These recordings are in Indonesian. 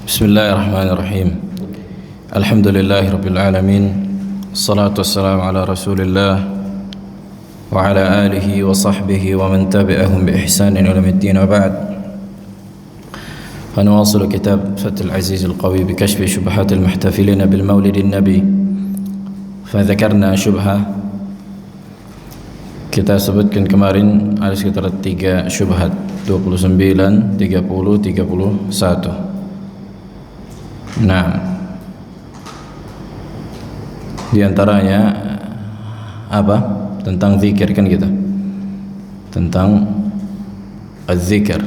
Bismillahirrahmanirrahim. Alhamdulillahirabbil alamin. Wassalatu wassalamu ala Rasulillah wa ala alihi wa sahbihi wa man tabi'ahum bi ihsanin ila yaumiddin wa ba'd. فنواصل كتاب فتح العزيز القوي بكشف شبهات المحتفلين بالمولد النبي. فذكرنا شبهة kita sebutkan kemarin ada sekitar 3 syubhat, 29, 30, 31. Nah, di antaranya apa? Tentang zikir kan kita. Tentang az-zikir.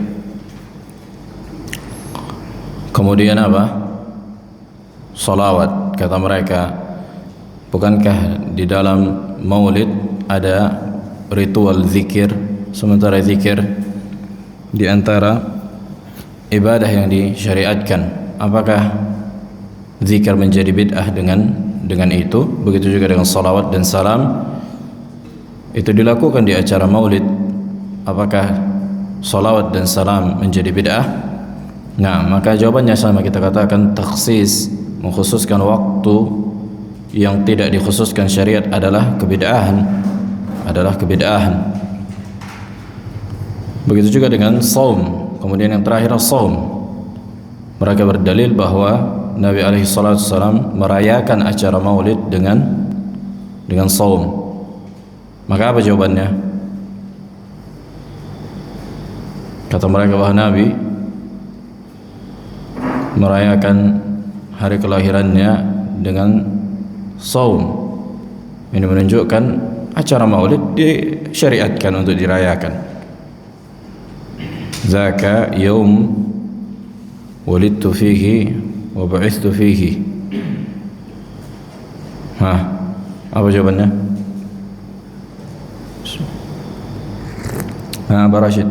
Kemudian apa? Salawat. Kata mereka, bukankah di dalam maulid ada ritual zikir, sementara zikir di antara ibadah yang disyariatkan? Apakah zikir menjadi bid'ah dengan itu? Begitu juga dengan salawat dan salam itu dilakukan di acara maulid. Apakah salawat dan salam menjadi bid'ah? Nah, maka jawabannya sama, kita katakan takhsis, mengkhususkan waktu yang tidak dikhususkan syariat adalah kebid'ahan. Begitu juga dengan saum. Kemudian yang terakhir saum. Mereka berdalil bahwa Nabi alaihi salatu wasallam merayakan acara maulid dengan saum. Maka apa jawabannya? Kata mereka bahwa Nabi merayakan hari kelahirannya dengan saum. Ini menunjukkan acara maulid disyariatkan untuk dirayakan. Zaka yaum wulidtu fihi wa bu'ithtu fihi. Apa jawabannya? Abah Rashid.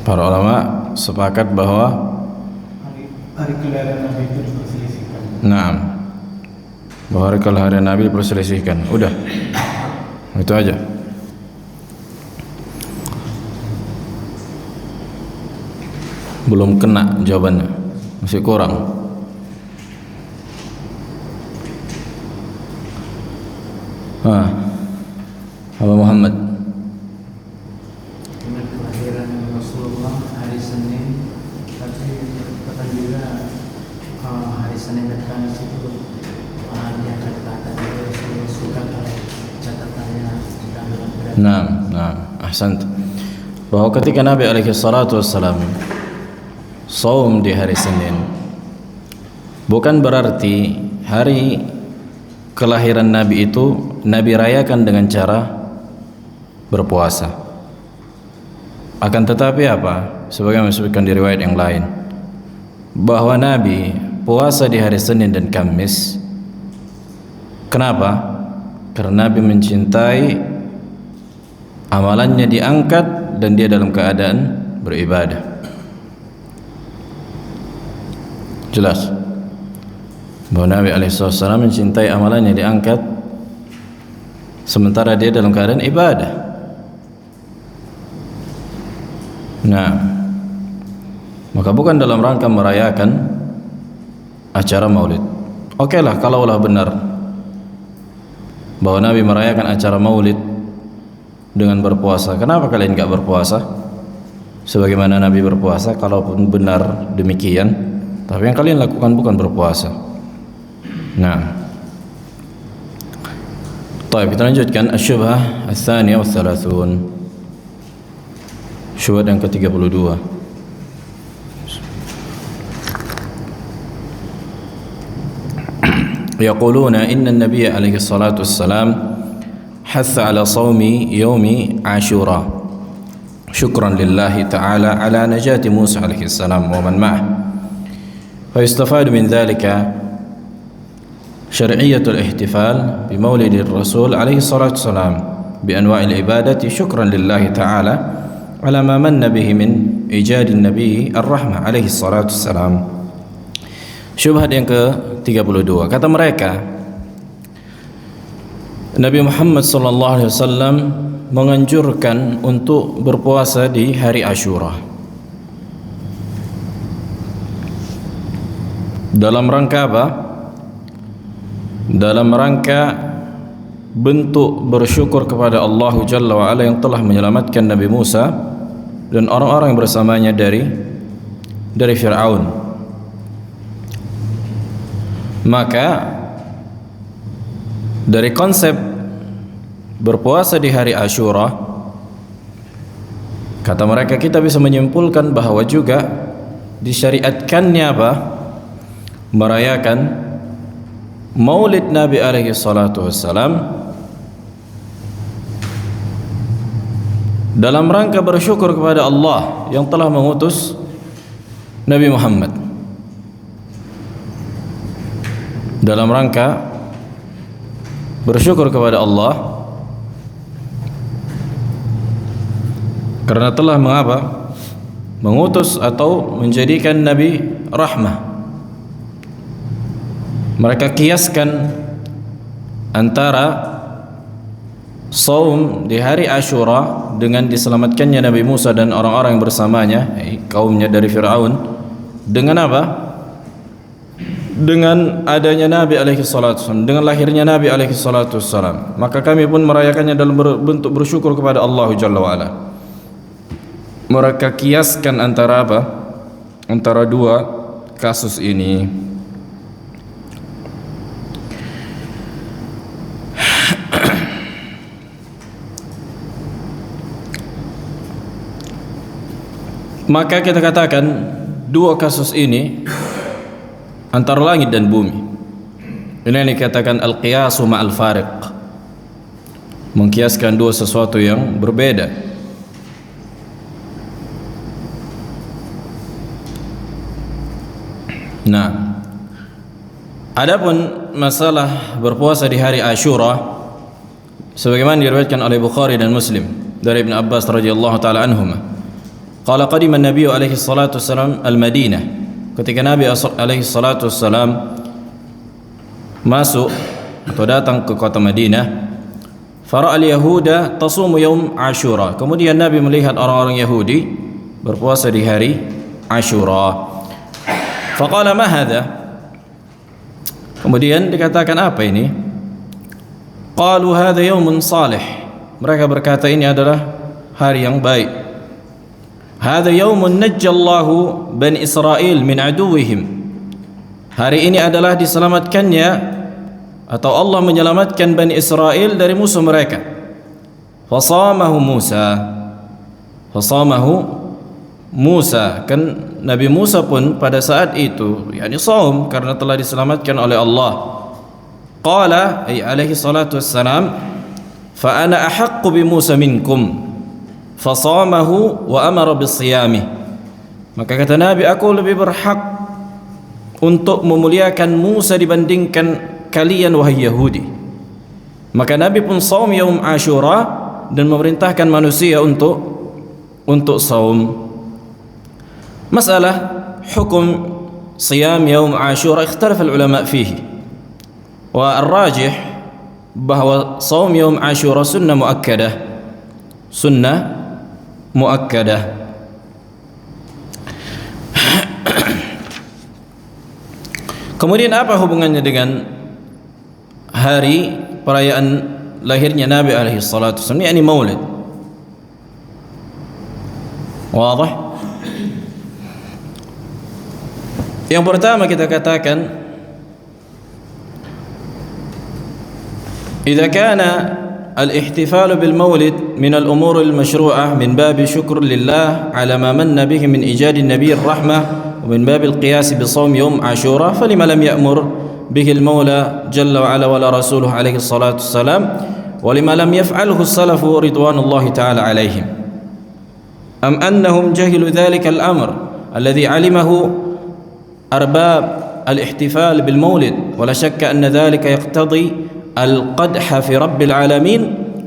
Para ulama sepakat bahwa hari kelahiran Nabi itu diperselisihkan. Naam. Bahwa hari kelahiran Nabi diperselisihkan. Udah. Itu aja. Belum kena jawabannya. Masih kurang. Abah Muhammad. Kelahiran Rasulullah hari Senin, tapi katakan juga hari Senin dan Kamis itu dia kata Rasulullah suka kalau catatannya tidak berat. Nah, ahsant. Bahwa ketika Nabi alaihi salatu wassalam saum di hari Senin, bukan berarti hari kelahiran Nabi itu Nabi rayakan dengan cara berpuasa. Akan tetapi apa? Sebagaimana disebutkan di riwayat yang lain, bahwa Nabi puasa di hari Senin dan Kamis. Kenapa? Karena Nabi mencintai amalannya diangkat dan dia dalam keadaan beribadah. Jelas bahwa Nabi alaihissalam mencintai amalannya diangkat sementara dia dalam keadaan ibadah. Nah, maka bukan dalam rangka merayakan acara maulid. Oke lah, kalaulah benar bahwa Nabi merayakan acara maulid dengan berpuasa, kenapa kalian enggak berpuasa sebagaimana Nabi berpuasa? Kalaupun benar demikian, tapi yang kalian lakukan bukan berpuasa. Nah, baik, kita lanjutkan asyubhah ats-tsaniyah wa-tsalathun. Syubhat yang ke-32. Yaquluna inna an-nabiyya alaihi salatu wassalam hatha ala sawmi yawmi Ashura syukran lillahi ta'ala ala najati Musa alaihi salam wa man ma'ah. Fa yustafadu min dhalika شرعية الاحتفال بمولد الرسول عليه الصلاة والسلام بأنواع العبادة شكرا لله تعالى على ما من به من إيجاد النبي الرحمة عليه الصلاة والسلام. Syubhat yang ke-32. Kata mereka, Nabi Muhammad sallallahu alaihi wasallam menganjurkan untuk berpuasa di hari Asyura. Dalam rangka apa? Dalam rangka bentuk bersyukur kepada Allah Jalla wa Ala yang telah menyelamatkan Nabi Musa dan orang-orang yang bersamanya dari Fir'aun. Maka dari konsep berpuasa di hari Asyura, kata mereka, kita bisa menyimpulkan bahwa juga disyariatkannya apa? Merayakan Maulid Nabi alaihi salatu wassalam dalam rangka bersyukur kepada Allah yang telah mengutus Nabi Muhammad, dalam rangka bersyukur kepada Allah karena telah mengutus atau menjadikan Nabi rahmah. Mereka kiaskan antara saum di hari Asyura dengan diselamatkannya Nabi Musa dan orang-orang yang bersamanya, kaumnya dari Fir'aun, dengan apa? Dengan adanya Nabi alaihi salatu wassalam, dengan lahirnya Nabi alaihi salatu wassalam. Maka kami pun merayakannya dalam bentuk bersyukur kepada Allah Jalla wa Ala. Mereka kiaskan antara apa? Antara dua kasus ini. Maka kita katakan dua kasus ini antara langit dan bumi. Ini yang dikatakan al-qiyasu ma'al fariq, mengkiaskan dua sesuatu yang berbeda. Nah, adapun masalah berpuasa di hari Asyura, sebagaimana diriwayatkan oleh Bukhari dan Muslim dari Ibn Abbas radhiyallahu taala anhuma, qala qadima an-nabiy alaihi salatu wassalam al-Madinah, ketika Nabi alaihi salatu wassalam masuk atau datang ke kota Madinah, fara al-yahuda tasumu yaum Asyura, kemudian Nabi melihat orang-orang Yahudi berpuasa di hari Asyura. Faqala ma hadha, kemudian dikatakan apa ini? Qalu hadha yaumun salih, mereka berkata ini adalah hari yang baik. Hadha yaumun najjallahu Bani Israel min aduwihim, hari ini adalah diselamatkannya atau Allah menyelamatkan Bani Israel dari musuh mereka. Fasamahu Musa, kan Nabi Musa pun pada saat itu saum karena telah diselamatkan oleh Allah. Qala ay alaihi salatu wassalam, fa ana ahaqqu bi Musa minkum fasamahu wa amara bisiyamih, maka kata Nabi, aku lebih berhak untuk memuliakan Musa dibandingkan kalian wahai Yahudi. Maka Nabi pun saum yaum Asyura dan memerintahkan manusia untuk saum. Masalah hukum siyam yaum Asyura ikhtalafa ulama fihi, wa ar-rajih bahwa saum yaum Asyura sunnah muakkadah. Kemudian apa hubungannya dengan hari perayaan lahirnya Nabi alaihi salatu wasallam, yakni Maulid? Wadah? Yang pertama kita katakan, idza kana al-ihtifal bil maulid min al-umur al-mashru'ah min bab syukr lillah ala ma manna bihi min ijad an-nabiy ar-rahmah wa min bab al-qiyas bi shawm yawm Ashura, falima lam ya'mur bihi al-mawla jalla wa ala wa la rasuluhu alaihi salatu wassalam, wa lima lam yaf'alhu as-salaf ridwanullahi ta'ala alaihim, am annahum jahilu dhalika al-amr alladhi alimahu أرباب الاحتفال بالمولد، ولا شك أن ذلك يقتضي القدح في رب العالمين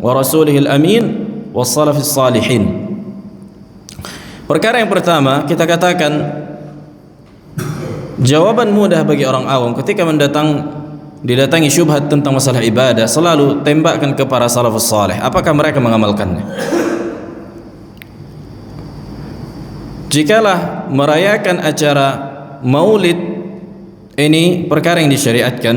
ورسوله الأمين والسلف الصالحين. Perkara yang pertama, kita katakan jawaban mudah bagi orang awam ketika mendatang didatangi syubhat tentang masalah ibadah, selalu tembakkan ke para salafus saleh. Apakah mereka mengamalkannya? Jikalah merayakan acara maulid ini perkara yang disyariatkan,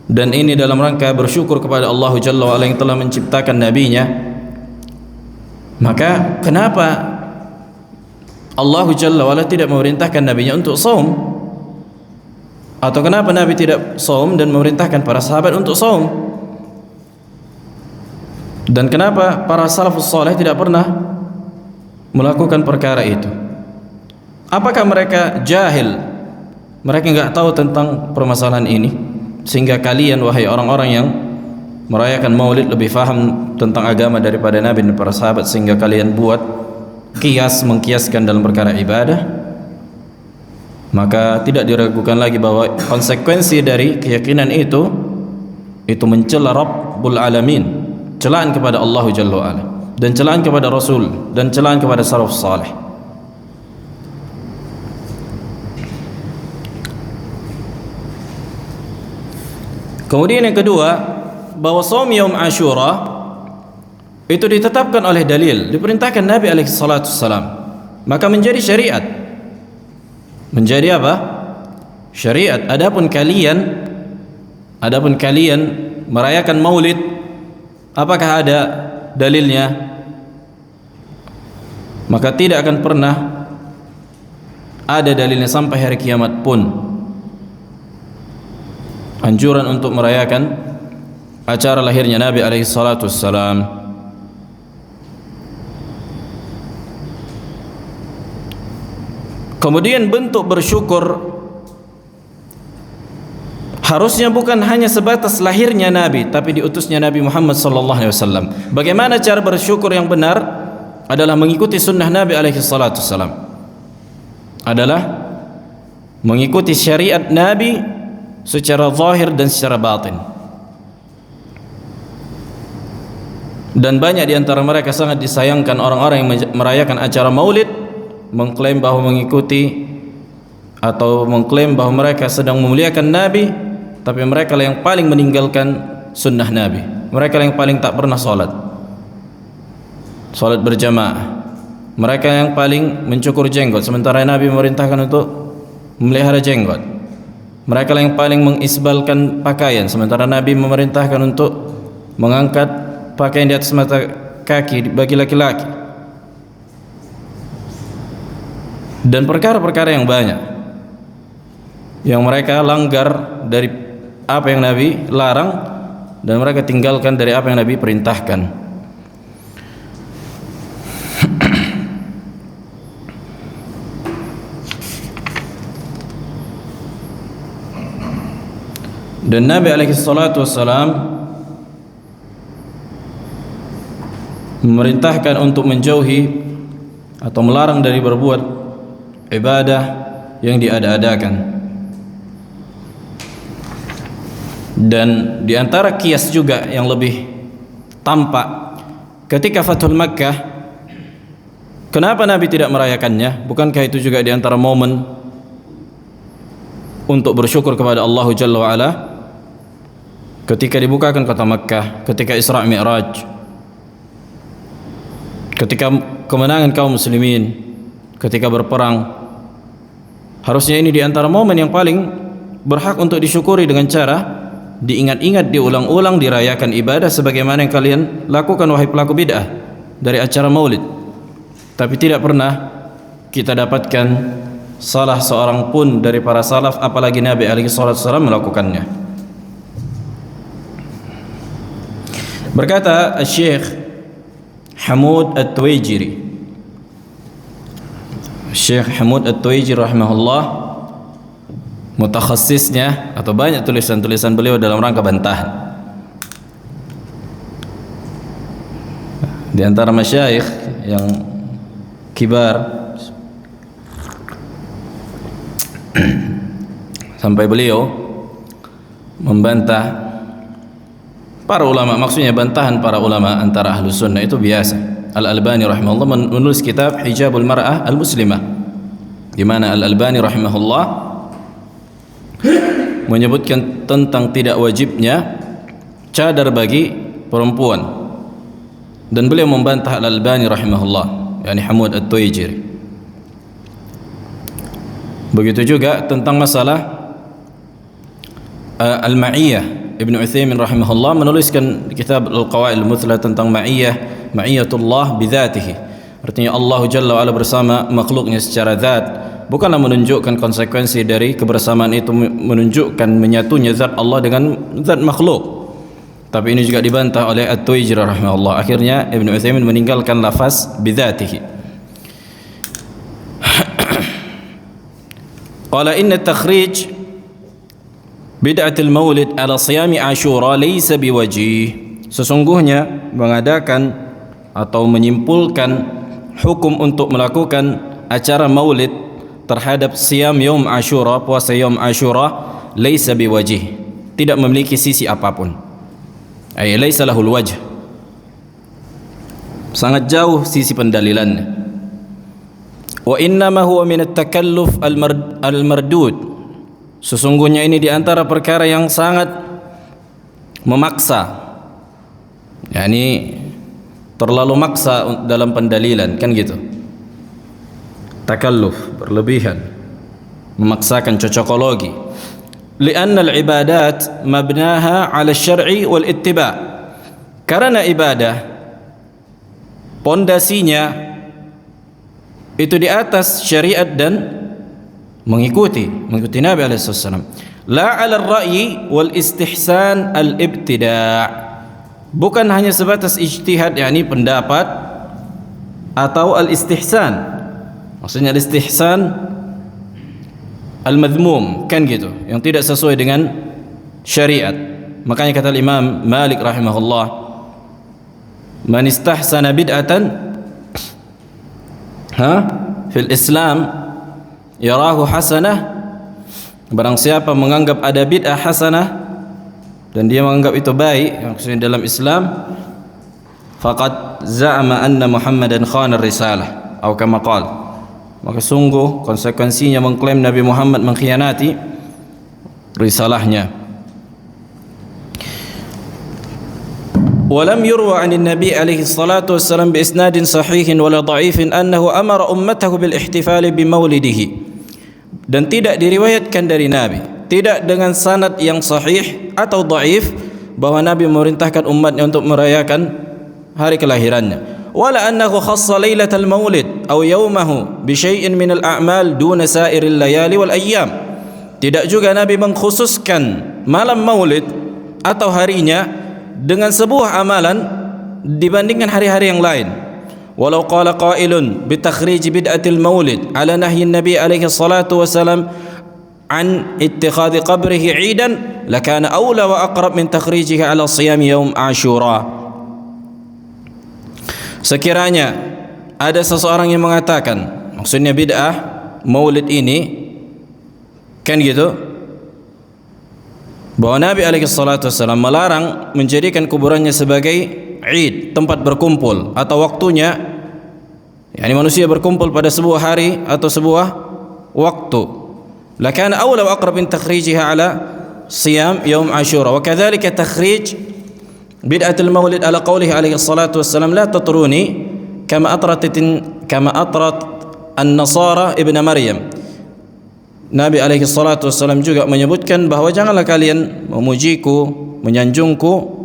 dan ini dalam rangka bersyukur kepada Allah Jalla wa'ala yang telah menciptakan nabinya, maka kenapa Allah Jalla wa'ala tidak memerintahkan nabinya untuk saum? Atau kenapa Nabi tidak saum dan memerintahkan para sahabat untuk saum? Dan kenapa para salafus saleh tidak pernah melakukan perkara itu? Apakah mereka jahil? Mereka enggak tahu tentang permasalahan ini, sehingga kalian wahai orang-orang yang merayakan maulid lebih faham tentang agama daripada Nabi dan para sahabat, sehingga kalian buat mengkiaskan dalam perkara ibadah? Maka tidak diragukan lagi bahwa konsekuensi dari keyakinan itu mencela Rabbul Alamin, celaan kepada Allah Jalla wa'ala, dan celaan kepada Rasul, dan celaan kepada salafus salih. Kemudian yang kedua, bahwa shaum yaum Asyura itu ditetapkan oleh dalil, diperintahkan Nabi alaihi salatu wassalam, maka menjadi syariat. Menjadi apa? Syariat. Adapun kalian merayakan maulid, apakah ada dalilnya? Maka tidak akan pernah ada dalilnya sampai hari kiamat pun. Anjuran untuk merayakan acara lahirnya Nabi alaihi salatu wassalam. Kemudian bentuk bersyukur harusnya bukan hanya sebatas lahirnya Nabi, tapi diutusnya Nabi Muhammad sallallahu alaihi wasallam. Bagaimana cara bersyukur yang benar? Adalah mengikuti sunnah Nabi alaihi salatu wasallam. Adalah mengikuti syariat Nabi secara zahir dan secara batin. Dan banyak di antara mereka sangat disayangkan orang-orang yang merayakan acara maulid, mengklaim bahwa mengikuti atau mengklaim bahwa mereka sedang memuliakan Nabi, tapi mereka lah yang paling meninggalkan sunnah Nabi. Mereka lah yang paling tak pernah salat berjamaah. Mereka yang paling mencukur jenggot, sementara Nabi memerintahkan untuk memelihara jenggot. Mereka lah yang paling mengisbalkan pakaian, sementara Nabi memerintahkan untuk mengangkat pakaian di atas mata kaki bagi laki-laki. Dan perkara-perkara yang banyak yang mereka langgar dari apa yang Nabi larang, dan mereka tinggalkan dari apa yang Nabi perintahkan. Dan Nabi alaihi salatu wassalam memerintahkan untuk menjauhi atau melarang dari berbuat ibadah yang diada-adakan. Dan di antara kias juga yang lebih tampak ketika Fathul Makkah, kenapa Nabi tidak merayakannya? Bukankah itu juga di antara momen untuk bersyukur kepada Allah Jalla wa'ala? Ketika dibukakan kota Makkah, ketika Isra Mi'raj, ketika kemenangan kaum muslimin, ketika berperang, harusnya ini di antara momen yang paling berhak untuk disyukuri dengan cara diingat-ingat, diulang-ulang, dirayakan ibadah sebagaimana yang kalian lakukan wahai pelaku bid'ah dari acara maulid. Tapi tidak pernah kita dapatkan salah seorang pun dari para salaf, apalagi Nabi alaihi salatu wasallam melakukannya. Berkata Syekh Hamud At-Tuwaijiri, Syekh Hamud At-Tuwaijiri rahimahullah, mutakhassisnya atau banyak tulisan-tulisan beliau dalam rangka bantahan. Di antara masyayikh yang kibar sampai beliau membantah para ulama, maksudnya bantahan para ulama antara ahlu sunnah itu biasa. Al-Albani rahimahullah menulis kitab Hijabul Mar'ah Al-Muslimah, di mana Al-Albani rahimahullah menyebutkan tentang tidak wajibnya cadar bagi perempuan, dan beliau membantah Al-Albani rahimahullah, yakni Hamud At-Tuwaijiri. Begitu juga tentang masalah Al-Ma'iyyah. Ibn Uthaymin rahimahullah menuliskan kitab Al-Qawaid Al-Muthla tentang Ma'iyyatullah bidzatihi. Artinya Allah Jalla wa'ala bersama makhluknya secara zat, bukanlah menunjukkan konsekuensi dari kebersamaan itu menunjukkan menyatunya zat Allah dengan zat makhluk. Tapi ini juga dibantah oleh At-Tuwaijiri rahimahullah. Akhirnya Ibn Uthaymin meninggalkan lafaz bidzatihi. Qala inna takhrij bid'atul maulid ala siyami Ashura laysa biwajih. Sesungguhnya mengadakan atau menyimpulkan hukum untuk melakukan acara maulid terhadap siyam yaum Ashura, puasa yaum Ashura, laysa biwajih, tidak memiliki sisi apapun. Ay laysa lahul wajh, sangat jauh sisi pendalilannya. Wa innama huwa min at-takalluf al-mardud, sesungguhnya ini di antara perkara yang sangat memaksa, yakni terlalu maksa dalam pendalilan, kan gitu. Takalluf, berlebihan, memaksakan, cocokologi. Lianna al-ibadat mabnaha 'ala asy-syar'i wal ittiba'. Karena ibadah pondasinya itu di atas syariat dan mengikuti Nabi alaihi wasallam. La 'ala ar-ra'yi wal istihsan al-ibtida'. Bukan hanya sebatas ijtihad, yakni pendapat, atau al-istihsan. Maksudnya al-istihsan al-madhmum, kan gitu, yang tidak sesuai dengan syariat. Makanya kata Imam Malik rahimahullah, man istahsana bid'atan fil Islam yarahu hasanah, barang siapa menganggap ada bid'ah hasanah dan dia menganggap itu baik, maksudnya dalam Islam, faqad za'ama anna Muhammadan khana risalah atau kama qala, maka sungguh konsekuensinya mengklaim Nabi Muhammad mengkhianati risalahnya. ولم يروى عن النبي عليه الصلاة والسلام بإسناد صحيح ولا ضعيف أنه أمر أمته بالاحتفال بمولده, dan tidak diriwayatkan dari Nabi, tidak dengan sanad yang sahih atau dhaif, bahwa Nabi memerintahkan umatnya untuk merayakan hari kelahirannya. Wala annahu khassa lailatal maulid aw yawmahu bi syai'in min al-a'mal duna sa'iril layali wal ayyam. Tidak juga Nabi mengkhususkan malam maulid atau harinya dengan sebuah amalan dibandingkan hari-hari yang lain. Walau qala qailun bi takhrij bid'atil maulid ala nahyi Nabi alaihi salatu wasalam an ittikhadhi qabrihi 'idan lakana awla wa aqrab min takhrijihi ala siyam yaum Ashura. Sekiranya ada seseorang yang mengatakan, maksudnya bid'ah maulid ini, kan gitu, bahwa Nabi alaihi salatu wasallam melarang menjadikan kuburannya sebagai Id, tempat berkumpul, atau waktunya, yakni manusia berkumpul pada sebuah hari atau sebuah waktu. Lakana awla wa aqrab min takhrijiha ala siyam yaum Ashura. Wa kadzalika takhrij bid'atul maulid ala qawlihi alaihi salatu wasallam la tatruni kama atrat an-nasara ibn Maryam. Nabi alaihi salatu wassalam juga menyebutkan bahawa janganlah kalian memujiku, menyanjungku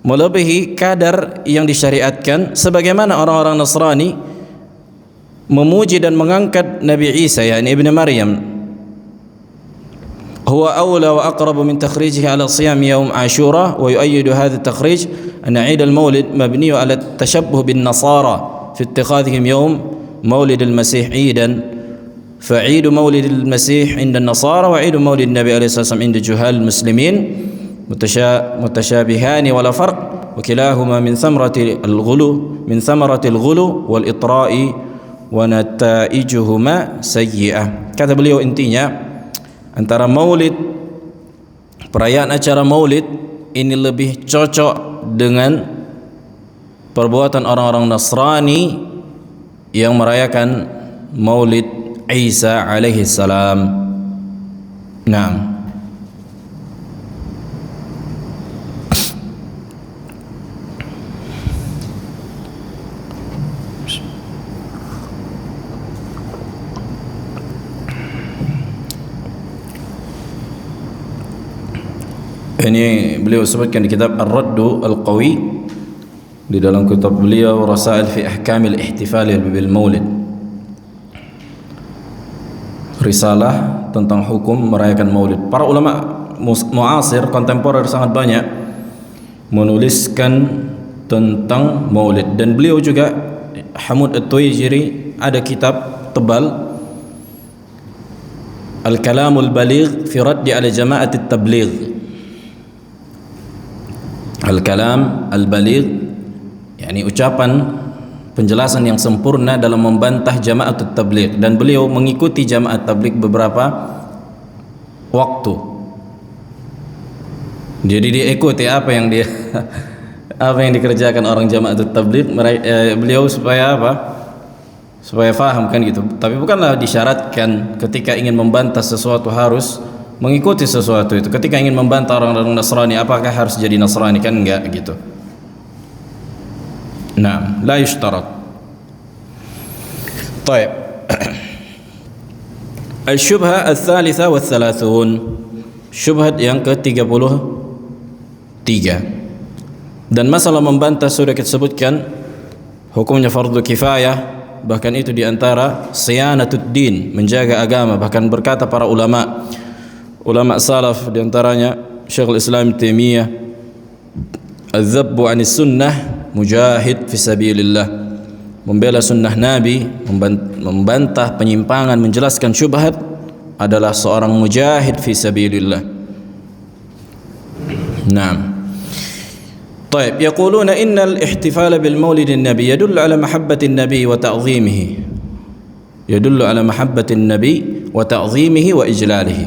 melebihi kadar yang disyariatkan, sebagaimana orang-orang Nasrani memuji dan mengangkat Nabi Isa, yakni Ibn Maryam. Huwa awla wa aqrabu min takhrijihi ala siyam yaum Ashura, wa yu'ayyidu hadha at-takhrij anna 'id al-maulid mabni ala at-tashabbuh bin nasara fi ittikhadhihim yaum maulid al-masih 'idan. فعيد مولد المسيح عند النصارى وعيد مولد النبي عليه الصلاة والسلام عند جهال المسلمين متشابهان ولا فرق وكلاهما من ثمرة الغلو والإطراء ونتائجهما سيئة. Kata beliau, intinya antara maulid, perayaan acara maulid ini lebih cocok dengan perbuatan orang-orang Nasrani yang merayakan maulid Isa alaihi salam. Nah, Ini beliau sebutkan di kitab Ar-Raddu Al-Qawi, di dalam kitab beliau Rasail fi Ahkamil Ihtifal bil Maulid, risalah tentang hukum merayakan Maulid. Para ulama muasir kontemporer sangat banyak menuliskan tentang Maulid, dan beliau juga Hamud At-Tuwaijiri ada kitab tebal Al-Kalamul Baligh fi Raddi ala Jama'at At-Tabligh. Al-Kalam Al-Baligh, yakni ucapan penjelasan yang sempurna dalam membantah Jama'at At-Tabligh, dan beliau mengikuti Jama'at Tabligh beberapa waktu. Jadi dia ikuti apa yang dia apa yang dikerjakan orang Jama'at At-Tabligh. Beliau supaya apa? Supaya faham kan gitu. Tapi bukanlah disyaratkan ketika ingin membantah sesuatu harus mengikuti sesuatu itu. Ketika ingin membantah orang-orang Nasrani, apakah harus jadi Nasrani? Kan enggak gitu. Nah, la yushtarat. Baik. Al-syubhah al-thalitha wa thalathun. Syubhat yang ke-33. Dan masalah membantah sudah kita sebutkan hukumnya fardu kifayah, bahkan itu diantara siyanatud din, menjaga agama. Bahkan berkata para ulama salaf, diantaranya Syekhul Islam Taimiyah, az-zabbu 'anis sunnah mujahid fi sabilillah, membela sunnah Nabi, membantah penyimpangan, menjelaskan syubhat adalah seorang mujahid fi sabilillah. Naam. طيب يقولون إن الاحتفال بالمولد النبي يدل على محبة النبي وتعظيمه، يدل على محبة النبي وتعظيمه وإجلاله.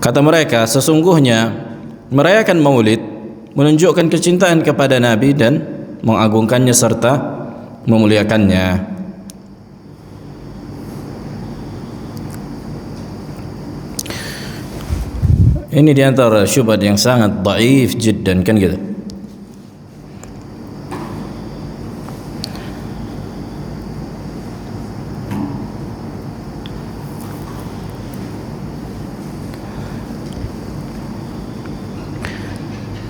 Kata mereka, sesungguhnya merayakan Maulid menunjukkan kecintaan kepada Nabi dan mengagungkannya serta memuliakannya. Ini di antara syubhat yang sangat dhaif jiddan kan gitu.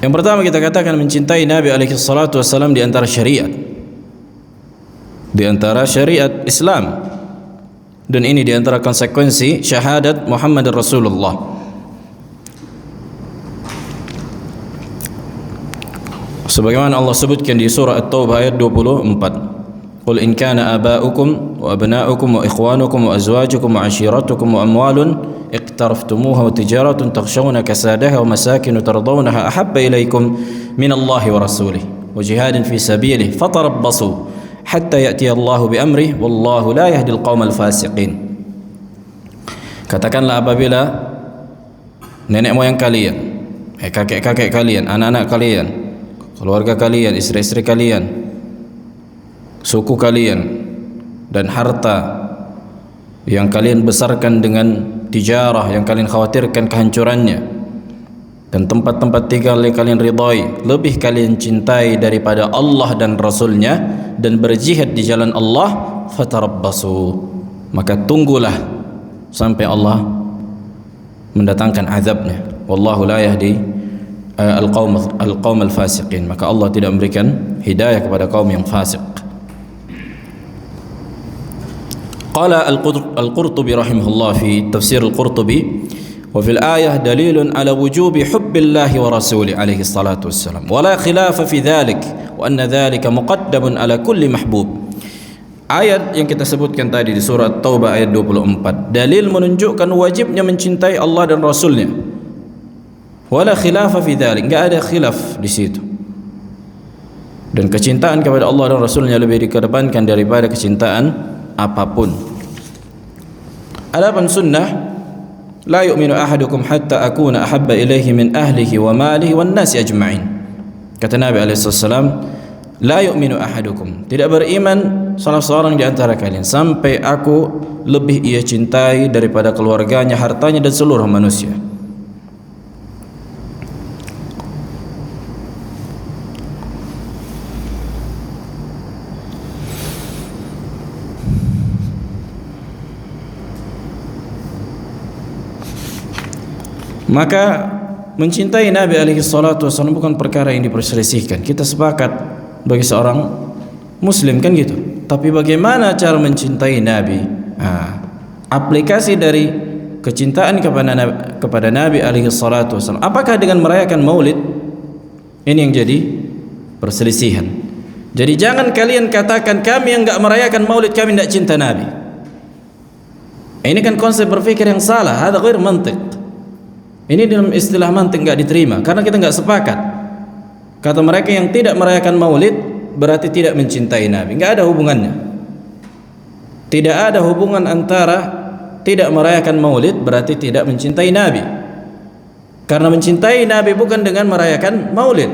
Yang pertama kita katakan mencintai Nabi alaihi salatu wasallam di antara syariat, di antara syariat Islam, dan ini di antara konsekuensi syahadat Muhammad Rasulullah. Sebagaimana Allah sebutkan di surah At-Taubah ayat 24, Qul in kana aba'ukum wa abna'ukum wa ikhwanukum wa azwajukum wa ashiratukum wa amwalun iqtaraftumuha wa tijaratun takhshawna kasadaha wa masakin tardawnaha ahabba ilaykum min Allahi wa rasulih wa jihadin fi sabilihi fatarabbasu hatta ya'tiya Allahu bi amrih wallahu la yahdi al-qawmal fasiqin. Katakanlah apabila nenek moyang kalian, kakek-kakek kalian, anak-anak kalian, keluarga kalian, istri-istri kalian, suku kalian, dan harta yang kalian besarkan dengan tijarah yang kalian khawatirkan kehancurannya, dan tempat-tempat tinggal yang kalian ridai, lebih kalian cintai daripada Allah dan Rasulnya, dan berjihad di jalan Allah, fatarabbasu, maka tunggulah sampai Allah mendatangkan azabnya. Wallahu la yahdi al-qaum al-fasiqin, maka Allah tidak memberikan hidayah kepada kaum yang fasik. Qala al-Qurtubi rahimahullah fi tafsir al-Qurtubi, wa fil ayah dalilun ala wujubi hubbillahi wa rasulih alaihi salatu wassalam wa la khilafa fi dhalik wa anna dhalika muqaddamun ala kulli mahbub. Ayat yang kita sebutkan tadi di surat Taubah ayat 24, dalil menunjukkan wajibnya mencintai Allah dan Rasulnya. Wala khilafa fi dzalik, enggak ada khilaf di situ. Dan kecintaan kepada Allah dan Rasulnya lebih dikedepankan daripada kecintaan apapun. Adapun sunnah, la yu'minu ahadukum hatta akuna ahabba ilaihi min ahlihi wa malihi wan nasi ajma'in. Kata Nabi alaihi wasallam, la yu'minu ahadukum, tidak beriman salah seorang di antara kalian sampai aku lebih ia cintai daripada keluarganya, hartanya, dan seluruh manusia. Maka mencintai Nabi alaihi salatu wasallam bukan perkara yang diperselisihkan. Kita sepakat bagi seorang muslim kan gitu. Tapi bagaimana cara mencintai Nabi? Aplikasi dari kecintaan kepada Nabi alaihi salatu wasallam. Apakah dengan merayakan Maulid? Ini yang jadi perselisihan. Jadi jangan kalian katakan kami yang enggak merayakan Maulid kami tidak cinta Nabi. Ini kan konsep berpikir yang salah. Hada ghair mantiq. Ini dalam istilah mantiq enggak diterima karena kita enggak sepakat. Kata mereka yang tidak merayakan Maulid berarti tidak mencintai Nabi. Enggak ada hubungannya. Tidak ada hubungan antara tidak merayakan Maulid berarti tidak mencintai Nabi. Karena mencintai Nabi bukan dengan merayakan Maulid.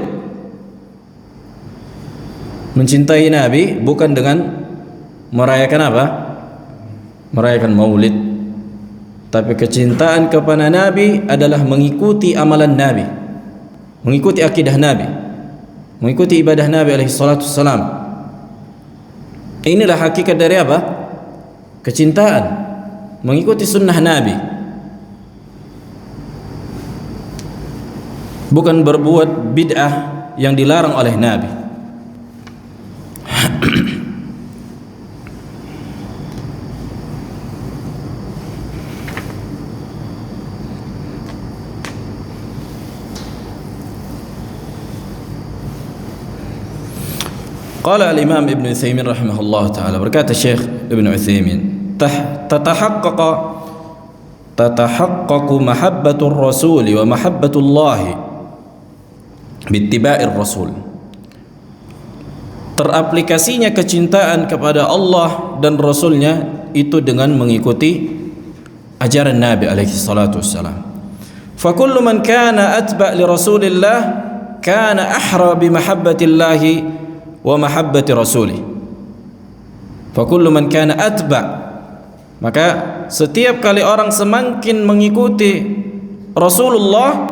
Mencintai Nabi bukan dengan merayakan apa? Merayakan Maulid. Tapi kecintaan kepada Nabi adalah mengikuti amalan Nabi, mengikuti akidah Nabi, mengikuti ibadah Nabi alaihi salatu wassalam. Inilah hakikat dari apa? Kecintaan, mengikuti sunnah Nabi, bukan berbuat bid'ah yang dilarang oleh Nabi. قال الإمام ابن عثيمين رحمه الله تعالى berkata Syekh Ibn Utsaimin تتحقق محبة الرسول ومحبة الله باتباع الرسول. Teraplikasinya kecintaan kepada Allah dan Rasulnya itu dengan mengikuti ajaran Nabi alaihi salatu wassalam. فكل من كان أتبع لرسول الله كان أحرى بمحبة الله ومحبة رسوله. فكل من كان أتبع, maka setiap kali orang semakin mengikuti Rasulullah,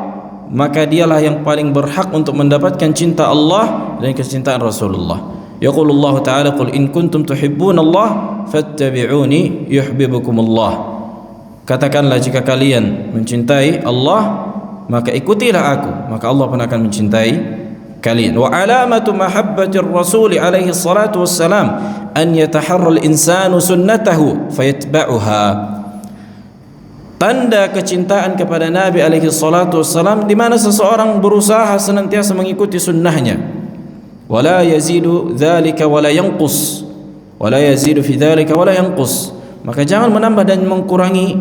maka dialah yang paling berhak untuk mendapatkan cinta Allah dan kecintaan Rasulullah. Yaqulullah ta'ala qul in kuntum tuhibbunallah fattabi'uni yuhibbukumullah. Katakanlah jika kalian mencintai Allah maka ikutilah aku, maka Allah pun akan mencintai kalian. Wa alamatu mahabbatir rasul alaihi salatu wassalam an yataharra al-insanu sunnatahu fayatba'uha. Tanda kecintaan kepada Nabi alaihi salatu wassalam di mana seseorang berusaha senantiasa mengikuti sunnahnya. Wala yazidu dzalika wala yanqus. Wala yazidu fi dzalika wala yanqus. Maka jangan menambah dan mengurangi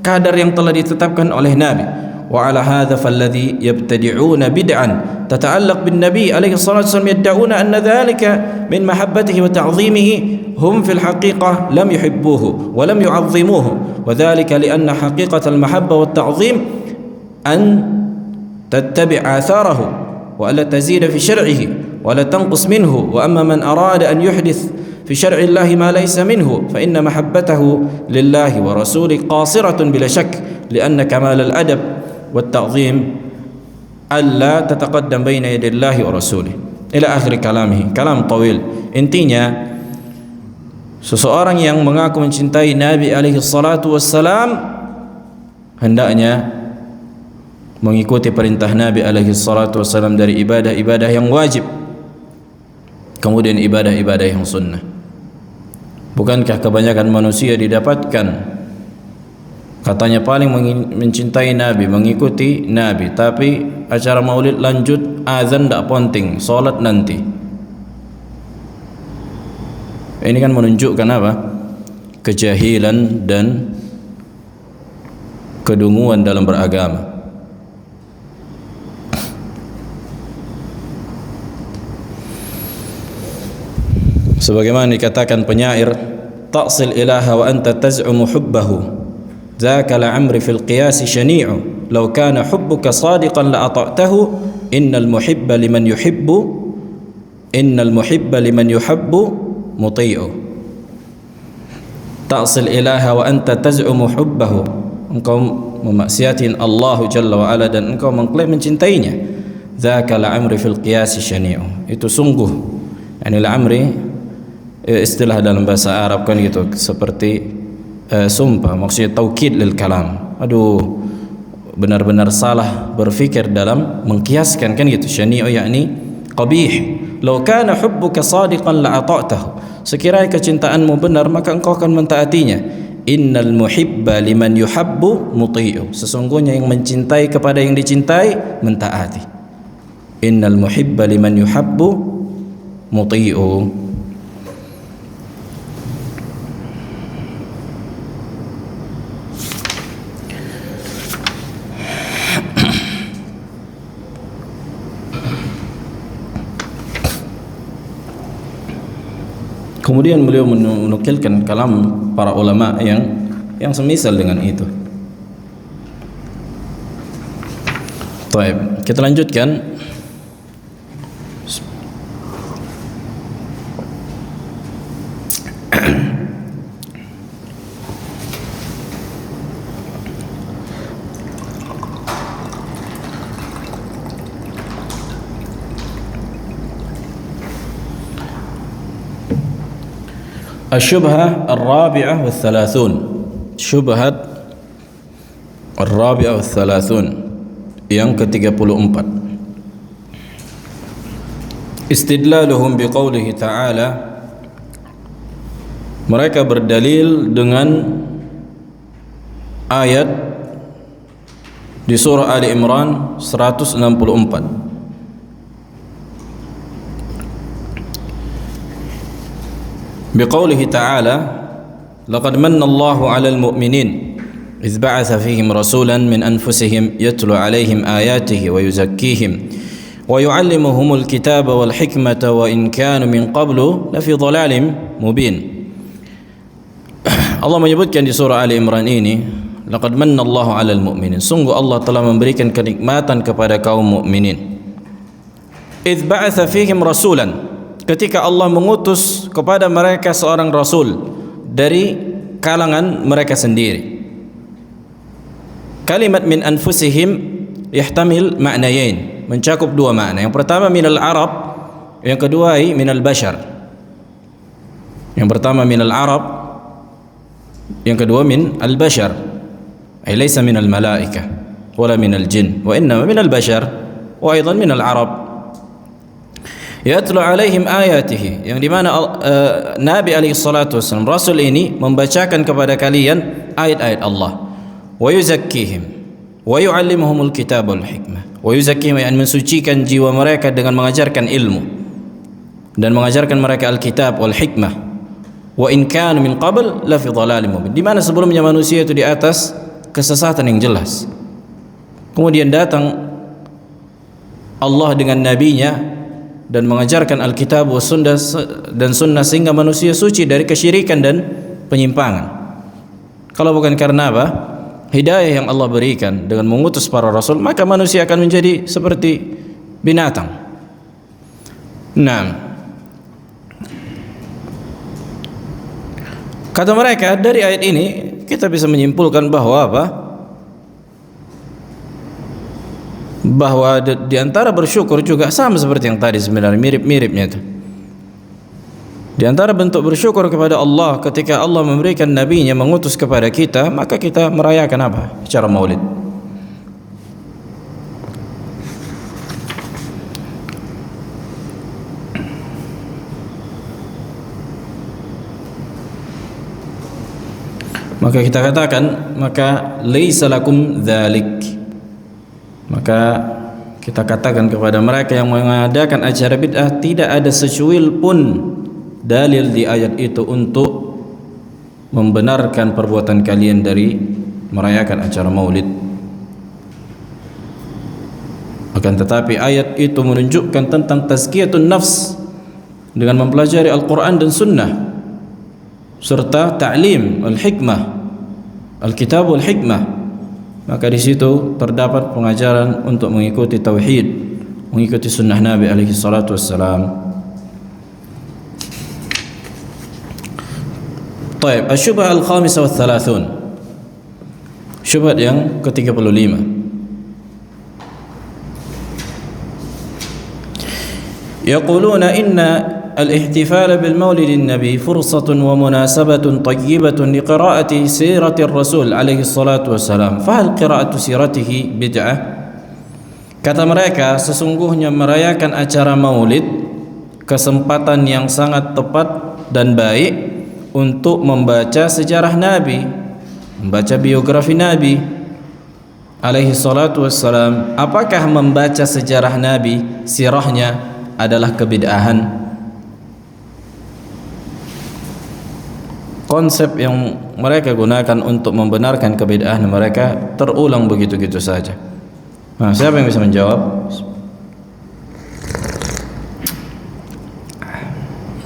kadar yang telah ditetapkan oleh Nabi. Wa ala hadza falladhi yabtadi'una bid'an tata'allaq bin Nabi alaihi salatu wasallam yad'una anna dzalika min mahabbatihi wa ta'zimihi hum fil haqiqah lam yuhibbuhu wa lam yu'azzimuhu wa dzalika li anna haqiqatal mahabba wat ta'zim an tattabi' atharahu wa alla tazida fi syar'ihi wa la tanqus minhu wa amma man arada an yuhdith في شرع الله ما ليس منه فإن محبته لله ورسوله قاصرة بلا شك لأن كمال الأدب والتعظيم ألا تتقدم بين يدي الله ورسوله إلى آخر كلامه. Kalam طويل. Intinya seseorang yang mengaku mencintai Nabi alaihi salatu wassalam hendaknya mengikuti perintah Nabi alaihi salatu wassalam dari ibadah-ibadah yang wajib, kemudian ibadah-ibadah yang sunnah. Bukankah kebanyakan manusia didapatkan katanya paling mencintai Nabi, mengikuti Nabi, tapi acara maulid lanjut, azan tak penting, solat nanti. Ini kan menunjukkan apa? Kejahilan dan kedunguan dalam beragama. Sebagaimana dikatakan penyair, ta'sil ilaha wa anta taz'umu hubbahu dzaka la'amri fil qiyas syani'u law kana hubbuka sadiqan la ata'tahu innal muhibba liman yuhibbu muti'u. Ta'sil ilaha wa anta taz'umu hubbahu, engkau memaksiati Allah Jalla wa Ala dan engkau mengklaim mencintainya. Dzaka la'amri fil qiyas syani'u, itu sungguh, yani la'amri istilah dalam bahasa Arab kan gitu, seperti sumpah, maksudnya taukid lil kalam. Aduh, benar-benar salah berfikir dalam mengkiaskan, kan gitu. Syani'u yakni qabih. Law kana hubbuka sadiqan la ata'tahu. Sekiranya kecintaanmu benar maka engkau akan mentaatinya. Innal muhibba liman yuhabbu muti'u. Sesungguhnya yang mencintai kepada yang dicintai mentaati. Innal muhibba liman yuhabbu muti'u. Kemudian beliau menukilkan kalam para ulama yang semisal dengan itu. Baik, kita lanjutkan. الشبهة الرابعة والثلاثون. شبهة الرابعة والثلاثون yang ke-34. Istidlaluhum biqaulihi ta'ala. Mereka berdalil dengan ayat di surah Ali Imran 164. بقوله تعالى لقد من الله على المؤمنين إذ بعث فيهم رسولا من أنفسهم يتلو عليهم آياته ويزكيهم ويعلمهم الكتاب والحكمة وإن كانوا من قبل لفي ضلال مبين. Allah menyebutkan di surah Ali Imran ini, laqad manna Allahu 'alal mu'minin. Sungguh Allah telah memberikan kenikmatan kepada kaum mukminin. Idz ba'atsa fihim rasulan. Ketika Allah mengutus kepada mereka seorang rasul dari kalangan mereka sendiri. Kalimat min anfusihim yahtamil ma'nayain, mencakup dua makna. Yang pertama minal Arab, yang kedua minal bashar. Yang pertama minal Arab, yang kedua min al-bashar. Ay laysa minal malaika wala minal jin, wa innama minal bashar wa aidan minal Arab. Yatlu alaihim ayatihi, yang dimana Nabi alaihi salatu wasallam, Rasul ini membacakan kepada kalian ayat-ayat Allah. Wa yuzakkihim wa yu'allimuhumul kitab wal hikmah. Wa yuzakkihim, yang mensucikan jiwa mereka dengan mengajarkan ilmu dan mengajarkan mereka alkitab wal hikmah. Wa in kanu min qabl la fi dhalalin mubin, di mana sebelumnya manusia itu di atas kesesatan yang jelas. Kemudian datang Allah dengan nabinya dan mengajarkan Alkitab dan Sunnah sehingga manusia suci dari kesyirikan dan penyimpangan. Kalau bukan karena apa? Hidayah yang Allah berikan dengan mengutus para rasul, maka manusia akan menjadi seperti binatang. Nah, kata mereka, dari ayat ini kita bisa menyimpulkan bahwa apa? Bahwa di antara bersyukur juga sama seperti yang tadi, sebenarnya mirip-miripnya itu. Di antara bentuk bersyukur kepada Allah ketika Allah memberikan nabinya mengutus kepada kita, maka kita merayakan apa? Secara maulid. Maka kita katakan, maka laisa lakum dzalik. Maka kita katakan kepada mereka yang mengadakan acara bid'ah, tidak ada secuil pun dalil di ayat itu untuk membenarkan perbuatan kalian dari merayakan acara maulid. Akan tetapi ayat itu menunjukkan tentang tazkiyatun nafs dengan mempelajari Al-Quran dan Sunnah serta ta'lim al-hikmah, al-kitab wal-hikmah. Maka di situ terdapat pengajaran untuk mengikuti tauhid, mengikuti sunnah Nabi alaihi salatu wassalam. Baik, asy-syubhah al-khamisah wa thalathun. Syubhat yang ke-35. Yaquluna inna الاحتفال بالمولد النبي فرصة ومناسبة طيبة لقراءة سيرة الرسول عليه الصلاة والسلام فهل قراءة سيرته بدعة؟ Kata mereka, sesungguhnya merayakan acara maulid kesempatan yang sangat tepat dan baik untuk membaca sejarah Nabi, membaca biografi Nabi alaihi salatu wassalam. Apakah membaca sejarah Nabi, sirahnya adalah kebid'ahan? Konsep yang mereka gunakan untuk membenarkan kebid'ahan mereka terulang begitu-gitu saja. Nah, siapa yang bisa menjawab?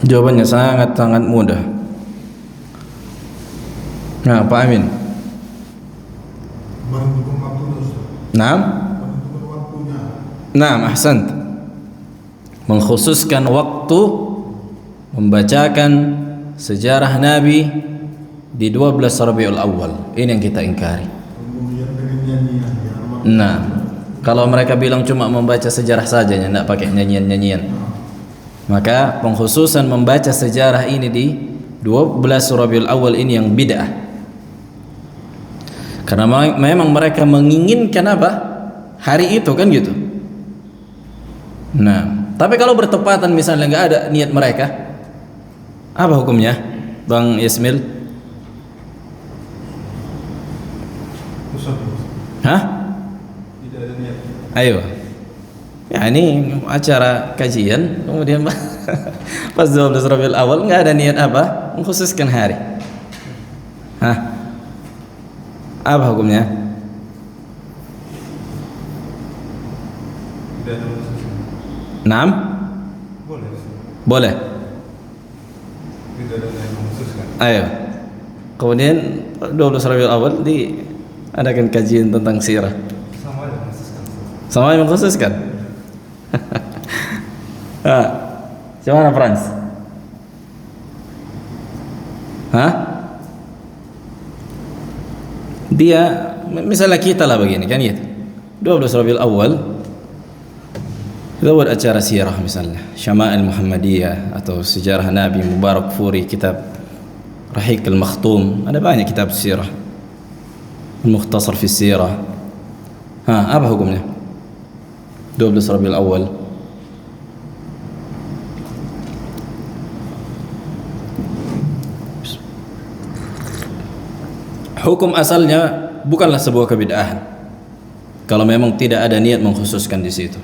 Jawabannya sangat-sangat mudah. Nah, Pak Amin. Naam? Naam, ahsant. Mengkhususkan waktu membacakan sejarah Nabi di 12 Rabiul Awal. Ini yang kita ingkari. Nah, kalau mereka bilang cuma membaca sejarah saja, tidak pakai nyanyian-nyanyian, maka pengkhususan membaca sejarah ini di 12 Rabiul Awal ini yang bid'ah. Karena memang mereka menginginkan apa? Hari itu kan gitu. Nah, tapi kalau bertepatan misalnya nggak ada niat mereka, apa hukumnya, Bang Yasmil? Hah? Tidak ada niat. Ayo. Ya ini acara kajian, kemudian pas 12 Rabiul Awal nggak ada niat apa? Mengkhususkan hari. Hah? Apa hukumnya? Tidak ada khusus. 6? Boleh. Boleh. Tidak ada niat mengkhususkan. Ayo. Kemudian 12 Rabiul Awal diadakan kajian tentang sirah. Sama aja mengkhususkan. Sama yang mengkhususkan. Ah, gimana Frans? Hah? Dia misalnya kita lah begini kan gitu. 12 Rabiul Awal kita buat acara sirah misalnya, Syama'il Muhammadiyah atau sejarah Nabi Mubarak Furi, kitab Rahiq al-Makhtum, ada banyak kitab sirah. Al-Mukhtasar fi sirah. Apa hukumnya? 12 Rabiul Awal. Hukum asalnya bukanlah sebuah kebid'ahan kalau memang tidak ada niat mengkhususkan di situ.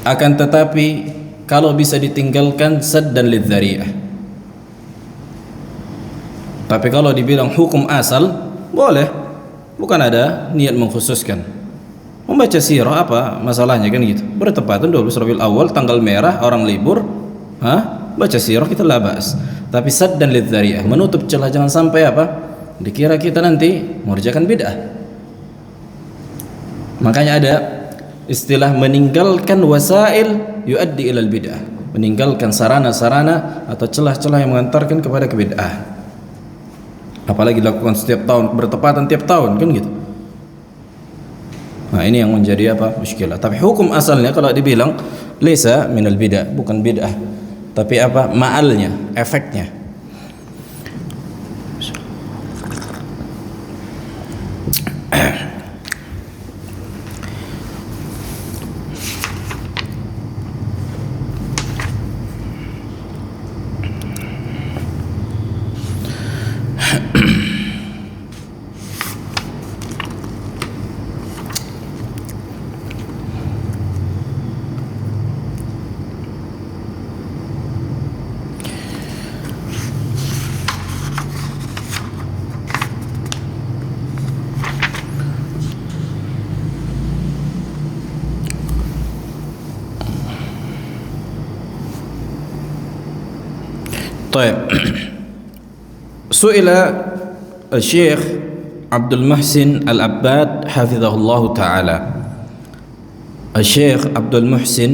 Akan tetapi kalau bisa ditinggalkan saddan lidzari'ah. Tapi kalau dibilang hukum asal boleh, bukan ada niat mengkhususkan. Membaca sirah apa masalahnya kan gitu. Bertepatan 12 Rabiul Awal, tanggal merah, orang libur, baca sirah kita la ba'as. Tapi saddan lidzari'ah, menutup celah jangan sampai apa? Dikira kita nanti mengerjakan bid'ah. Makanya ada istilah meninggalkan wasail yuaddi ilal bid'ah, meninggalkan sarana-sarana atau celah-celah yang mengantarkan kepada kebid'ah. Apalagi dilakukan setiap tahun, bertepatan tiap tahun kan gitu. Nah, ini yang menjadi apa? Muskilah. Tapi hukum asalnya kalau dibilang laisa minal bid'ah, bukan bid'ah. Tapi apa? Ma'alnya, efeknya. طيب سئل الشيخ عبد المحسن العباد حفظه الله تعالى. الشيخ عبد المحسن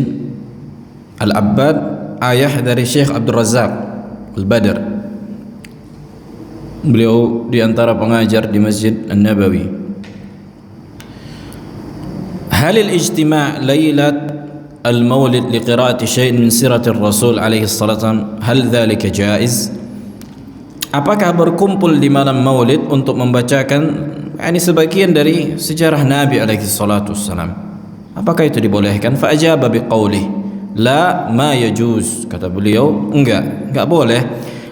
العباد ayah dari Syekh Abdul Razak Al-Badr. Beliau di antara pengajar di Masjid An-Nabawi. Hal al-ijtima' lailat المولد لقراءة شيء من سيرة الرسول عليه الصلاة والسلام هل ذلك جائز؟ Apakah berkumpul di malam maulid untuk membacakan sebagian dari sejarah Nabi alaihi salatu wassalam, apakah itu dibolehkan? Fa ajaba biqaulih la ma yajuz, kata beliau enggak boleh,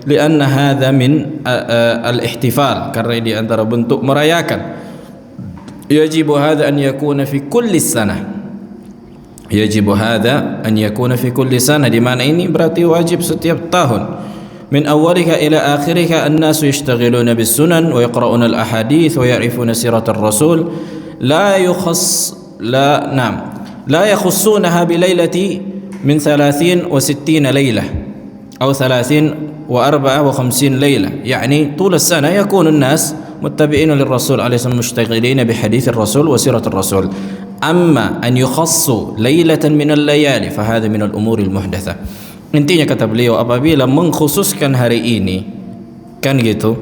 lianna hadha min al-ihtifal, karena di antara bentuk merayakan. Yajibu hadha an yakuna fi kulli sanah, yajibu hadha an yakuna fi kulli sanah, di mana ini berarti wajib setiap tahun. من أولها إلى آخرها الناس يشتغلون بالسنن ويقرؤون الأحاديث ويعرفون سيرة الرسول لا يخصونها بليلة من 30 و60 ليلة أو 30 و54 ليلة، يعني طول السنة يكون الناس متبعين للرسول عليه الصلاة والسلام مشتغلين بحديث الرسول وسيرة الرسول. أما أن يخصوا ليلة من الليالي فهذا من الأمور المحدثة. Intinya kata beliau, apabila mengkhususkan hari ini kan gitu,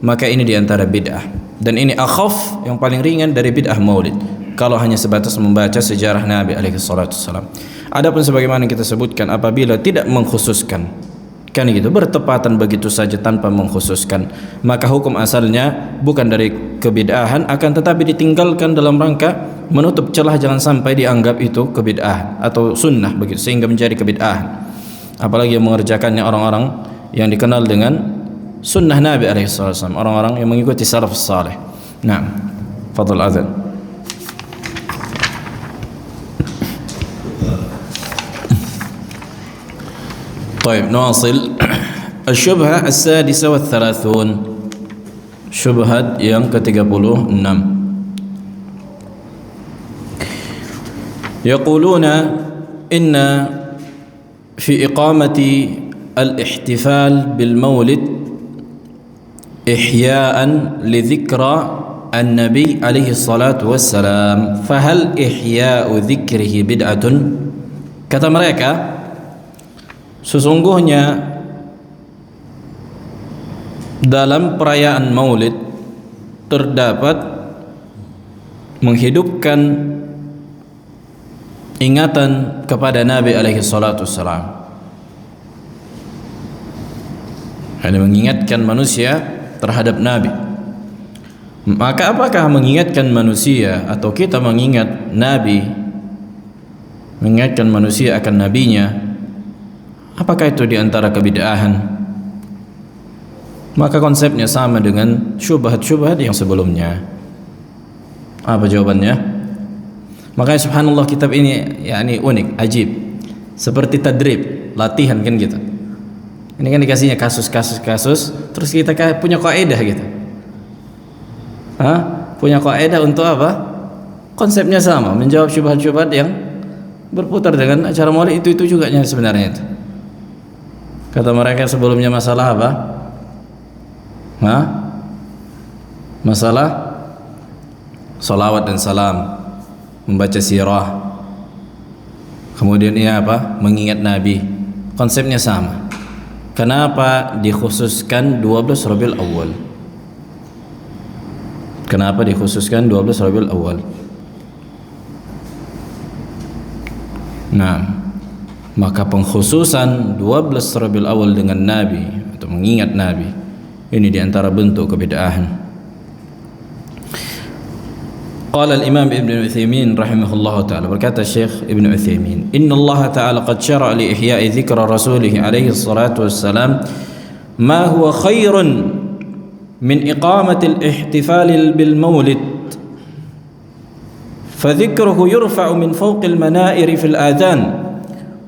maka ini diantara bid'ah, dan ini akhaf, yang paling ringan dari bid'ah maulid, kalau hanya sebatas membaca sejarah Nabi alaihi salatu wassalam. Adapun sebagaimana kita sebutkan, apabila tidak mengkhususkan kan gitu, bertepatan begitu saja tanpa mengkhususkan, maka hukum asalnya bukan dari kebid'ahan, akan tetapi ditinggalkan dalam rangka menutup celah jangan sampai dianggap itu kebid'ahan atau sunnah begitu sehingga menjadi kebid'ahan. Apalagi yang mengerjakannya orang-orang yang dikenal dengan sunnah Nabi alaihi wasallam, orang-orang yang mengikuti salafus salih. Naam, fadhal azan. طيب نواصل. الشبهة السادسة والثلاثون، شبهة yang ke-36. يقولون إن في إقامة الاحتفال بالمولد إحياء لذكرى النبي عليه الصلاة والسلام، فهل إحياء ذكره بدعة؟ Kata mereka, sesungguhnya dalam perayaan maulid terdapat menghidupkan ingatan kepada Nabi alaihi salatu wassalam, hanya mengingatkan manusia terhadap Nabi. Maka apakah mengingatkan manusia atau kita mengingat Nabi, mengingatkan manusia akan nabinya, apakah itu diantara kebid'ahan? Maka konsepnya sama dengan syubhat-syubhat yang sebelumnya. Apa jawabannya? Makanya subhanallah, kitab ini unik, ajib, seperti tadrib, latihan kan gitu. Ini kan dikasihnya kasus, terus kita punya kaidah gitu. Punya kaidah untuk apa? Konsepnya sama, menjawab syubhat-syubhat yang berputar dengan acara maulid itu juga sebenarnya itu. Kata mereka sebelumnya masalah apa? Masalah salawat dan salam, membaca sirah, kemudian mengingat Nabi. Konsepnya sama. Kenapa dikhususkan 12 Rabiul Awal? Kenapa dikhususkan 12 Rabiul Awal? Nah, maka pengkhususan 12 Rabiul Awal dengan Nabi atau mengingat Nabi, ini diantara bentuk kebid'ahan. قال الإمام ابن عثيمين رحمه الله تعالى، berkata Syekh Ibn Uthaymin, إن الله تعالى قد شرع لإحياء ذكر رسوله عليه الصلاة والسلام ما هو خير من إقامة الاحتفال بالمولد، فذكره يرفع من فوق المنائر في الآذان،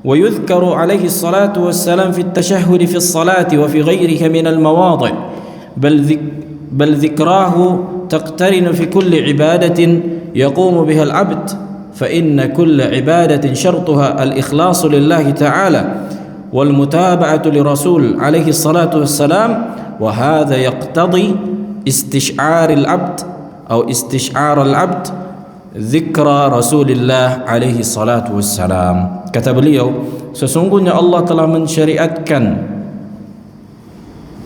ويذكر عليه الصلاة والسلام في التشهد في الصلاة وفي غيرها من المواضع، بل ذكراه تقترن في كل عبادة يقوم بها العبد، فإن كل عبادة شرطها الإخلاص لله تعالى والمتابعة لرسول عليه الصلاة والسلام، وهذا يقتضي استشعار العبد ذكرى رسول الله عليه الصلاة والسلام. Kata beliau, sesungguhnya Allah telah mensyariatkan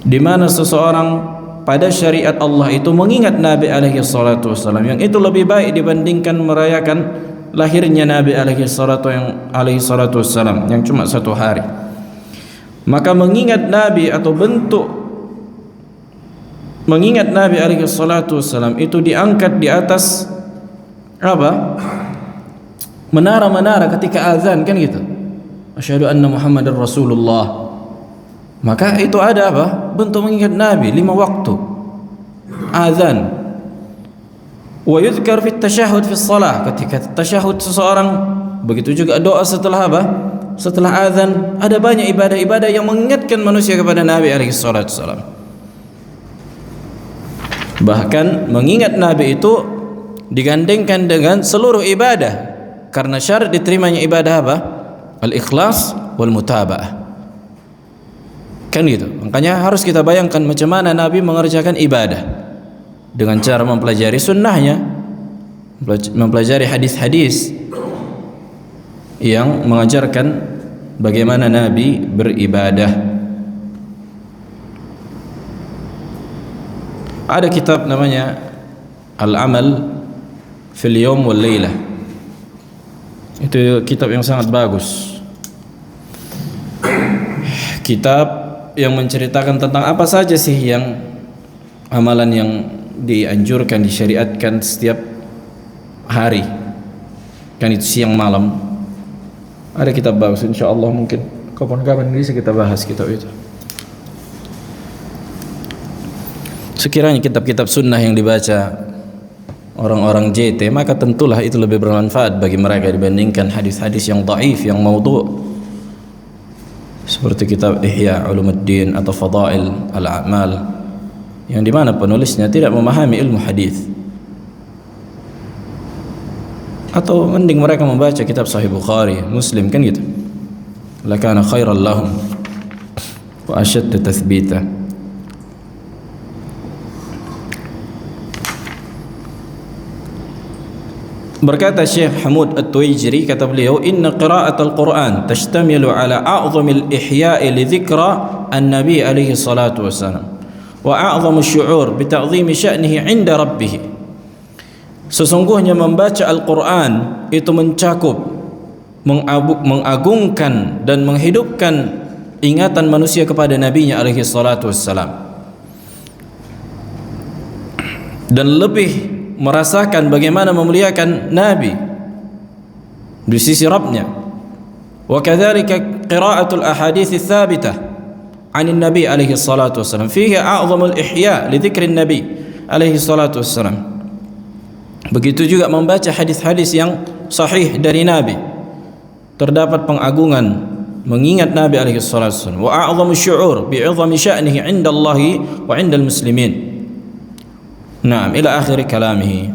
di mana seseorang pada syariat Allah itu mengingat Nabi alaihi salatu wassalam, yang itu lebih baik dibandingkan merayakan lahirnya Nabi alaihi salatu wassalam yang cuma 1 hari. Maka mengingat Nabi atau bentuk mengingat Nabi alaihi salatu wassalam itu diangkat di atas apa? Menara-menara ketika azan, kan gitu. Asyhadu anna Muhammadar Rasulullah. Maka itu ada apa? Bentuk mengingat Nabi 5 waktu. Azan. Wa yuzkar fi tasyahhud fi shalah, ketika tasyahud seseorang, begitu juga doa setelah apa? Setelah azan. Ada banyak ibadah-ibadah yang mengingatkan manusia kepada Nabi alaihi salatu wasallam. Bahkan mengingat Nabi itu digandengkan dengan seluruh ibadah, karena syarat diterimanya ibadah apa? Al-ikhlas wal mutaba'ah. Kan gitu. Makanya harus kita bayangkan macam mana Nabi mengerjakan ibadah, dengan cara mempelajari sunnahnya, mempelajari hadis-hadis yang mengajarkan bagaimana Nabi beribadah. Ada kitab namanya Al-Amal fil Yawm wal Lailah. Itu kitab yang sangat bagus. Kitab yang menceritakan tentang apa saja sih yang amalan yang dianjurkan, disyariatkan setiap hari, kan itu siang malam. Ada kitab bagus, insyaallah mungkin kapan-kapan bisa kita bahas kitab itu. Sekiranya kitab-kitab sunnah yang dibaca orang-orang JT, maka tentulah itu lebih bermanfaat bagi mereka dibandingkan hadis-hadis yang dhaif, yang maudhu', seperti kitab Ihya Ulumuddin atau Fadail Al-A'mal, yang dimana penulisnya tidak memahami ilmu hadis. Atau mending mereka membaca kitab Sahih Bukhari, Muslim, kan gitu. Lakana khairan lahum wa ashadda tathbita. Berkata Syekh Hamud At-Tuwaijiri, kata beliau, inna qira'atul Qur'an tashtamilu ala a'zamil ihya'i li dhikra an-nabi alaihi salatu wassalam wa a'zamu syu'ur bi ta'zimi sya'nihi 'inda rabbih. Sesungguhnya membaca Al-Quran itu mencakup, mengagungkan dan menghidupkan ingatan manusia kepada Nabi-Nya alaihi salatu wassalam, dan lebih merasakan bagaimana memuliakan Nabi di sisi Rabbnya. Wa kadzalika qira'atul ahadits tsabitah 'anil Nabi alaihi salatu wassalam fihi a'zamul ihya li dzikrin Nabi alaihi salatu wassalam. Begitu juga membaca hadis-hadis yang sahih dari Nabi, terdapat pengagungan mengingat Nabi alaihi salatu wasallam. Wa a'zamu syu'ur bi'izami sya'nihi 'inda Allah wa 'inda al-muslimin. Naam, ila akhir kalamihi.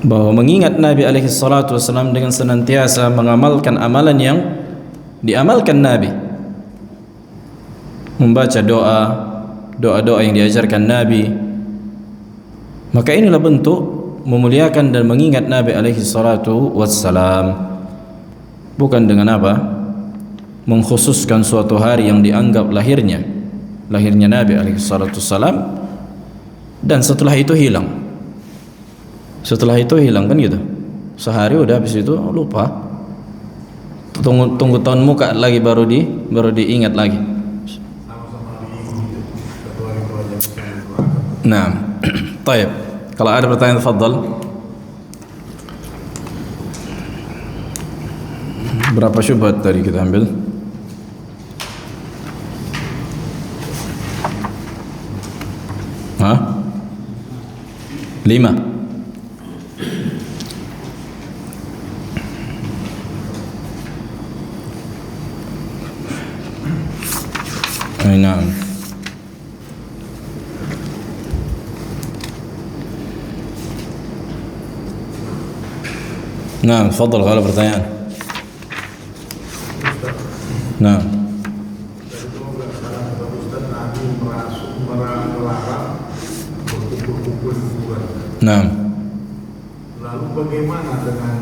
Bahwa mengingat Nabi alaihi salatu wasallam dengan senantiasa mengamalkan amalan yang diamalkan Nabi, membaca doa-doa yang diajarkan Nabi, maka inilah bentuk memuliakan dan mengingat Nabi alaihi salatu wassalam. Bukan dengan apa? Mengkhususkan suatu hari yang dianggap lahirnya Nabi alaihi salatu wassalam, dan setelah itu hilang. Setelah itu hilang, kan gitu. Sehari udah, habis itu lupa. Tunggu tahun muka lagi baru diingat lagi. Nah, baik. Kalau ada pertanyaan, tafadhal. Berapa syubhat tadi kita ambil? Hah? 5. Nah. Nah, tafadhal kalau pertanyaan. Nah. Nah. Lalu bagaimana dengan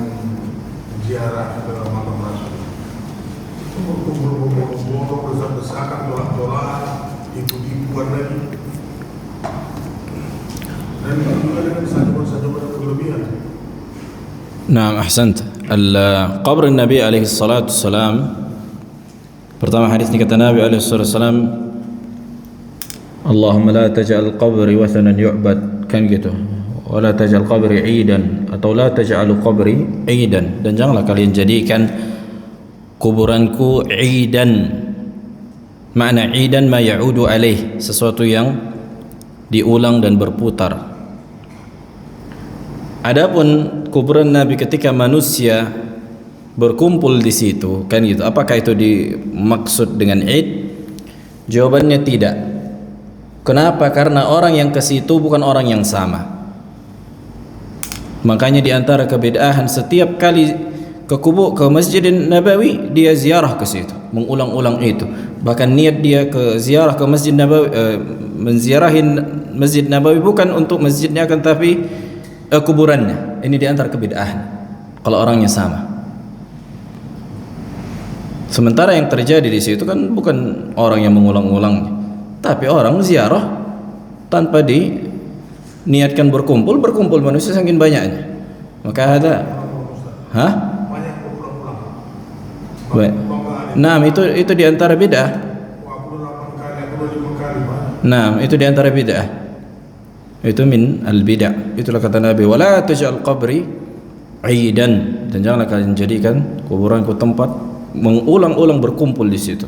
ziarah ke makam Rasul? Kumpul-kumpul besar-besaran, doa-doa, ibu-ibuan lagi. Dan juga dengan sajaban-sajaban berlebihan. Naam, ahsant. Qabr Nabi alaihi salatu wassalam, pertama hadis ini kata Nabi alaihi salatu wassalam, Allahumma la taj'al qabri wathanan yu'bad, kan gitu. Wa la taj'al qabri 'idan, atau la taj'alu qabri 'idan, dan janganlah kalian jadikan kuburanku 'idan. Makna 'idan ma ya'udu alaih, sesuatu yang diulang dan berputar. Adapun kuburan Nabi ketika manusia berkumpul di situ, kan gitu. Apakah itu dimaksud dengan Id? Jawabannya tidak. Kenapa? Karena orang yang ke situ bukan orang yang sama. Makanya di antara kebedaan, setiap kali ke Masjid Nabawi dia ziarah ke situ, mengulang-ulang itu. Bahkan niat dia ke ziarah ke Masjid Nabawi, menziarahi Masjid Nabawi bukan untuk masjidnya, akan tapi kuburannya. Ini di antara kebedaan kalau orangnya sama. Sementara yang terjadi di situ kan bukan orang yang mengulang-ulangnya, tapi orang ziarah tanpa diniatkan berkumpul manusia saking banyaknya. Maka ada, Banyak berulang-ulang. baik. Nah, itu di antara bid'ah. 28 kali atau 25 kali, Pak. Nah, itu di antara bid'ah. Itu min al-bid'ah. Itulah kata Nabi, wala taj'al qabri 'idan, dan janganlah kalian jadikan kuburanku tempat mengulang-ulang berkumpul di situ.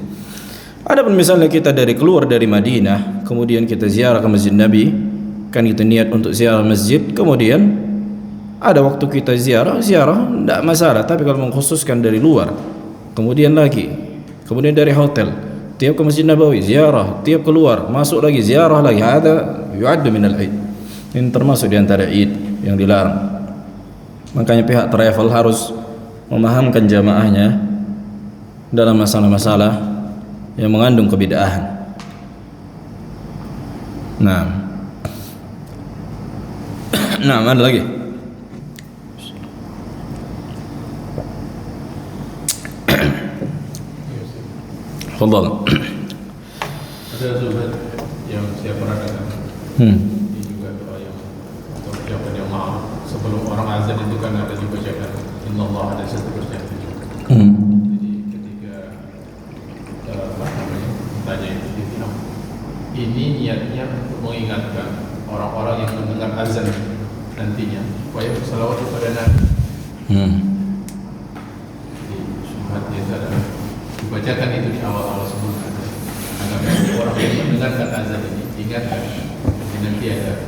Adapun misalnya kita keluar dari Madinah, kemudian kita ziarah ke Masjid Nabi, kan kita niat untuk ziarah masjid, kemudian ada waktu kita ziarah, tidak masalah. Tapi kalau mengkhususkan dari luar, kemudian dari hotel, tiap ke Masjid Nabawi ziarah, tiap keluar masuk lagi ziarah lagi, ada yu'addu min al-id. Ini termasuk di antara id yang dilarang. Makanya pihak travel harus memahamkan jamaahnya dalam masalah-masalah yang mengandung kebid'ahan. Nah, ada lagi. Fadhal. Ada Zubair yang saya pernah dengar. Ini juga doa yang atau ucapan yang maaf sebelum orang azan itu kan ada dibacakan Innallaha ada seterusnya itu juga. Jadi ketika tanya itu ini niatnya untuk mengingatkan orang-orang yang mendengar azan nantinya supaya bersalawat kepada Nabi. Jadi subhanallah itu adalah dibacakan itu di awal-awal sebelum azan, agar orang yang mendengarkan azan ini ingatkan nanti ada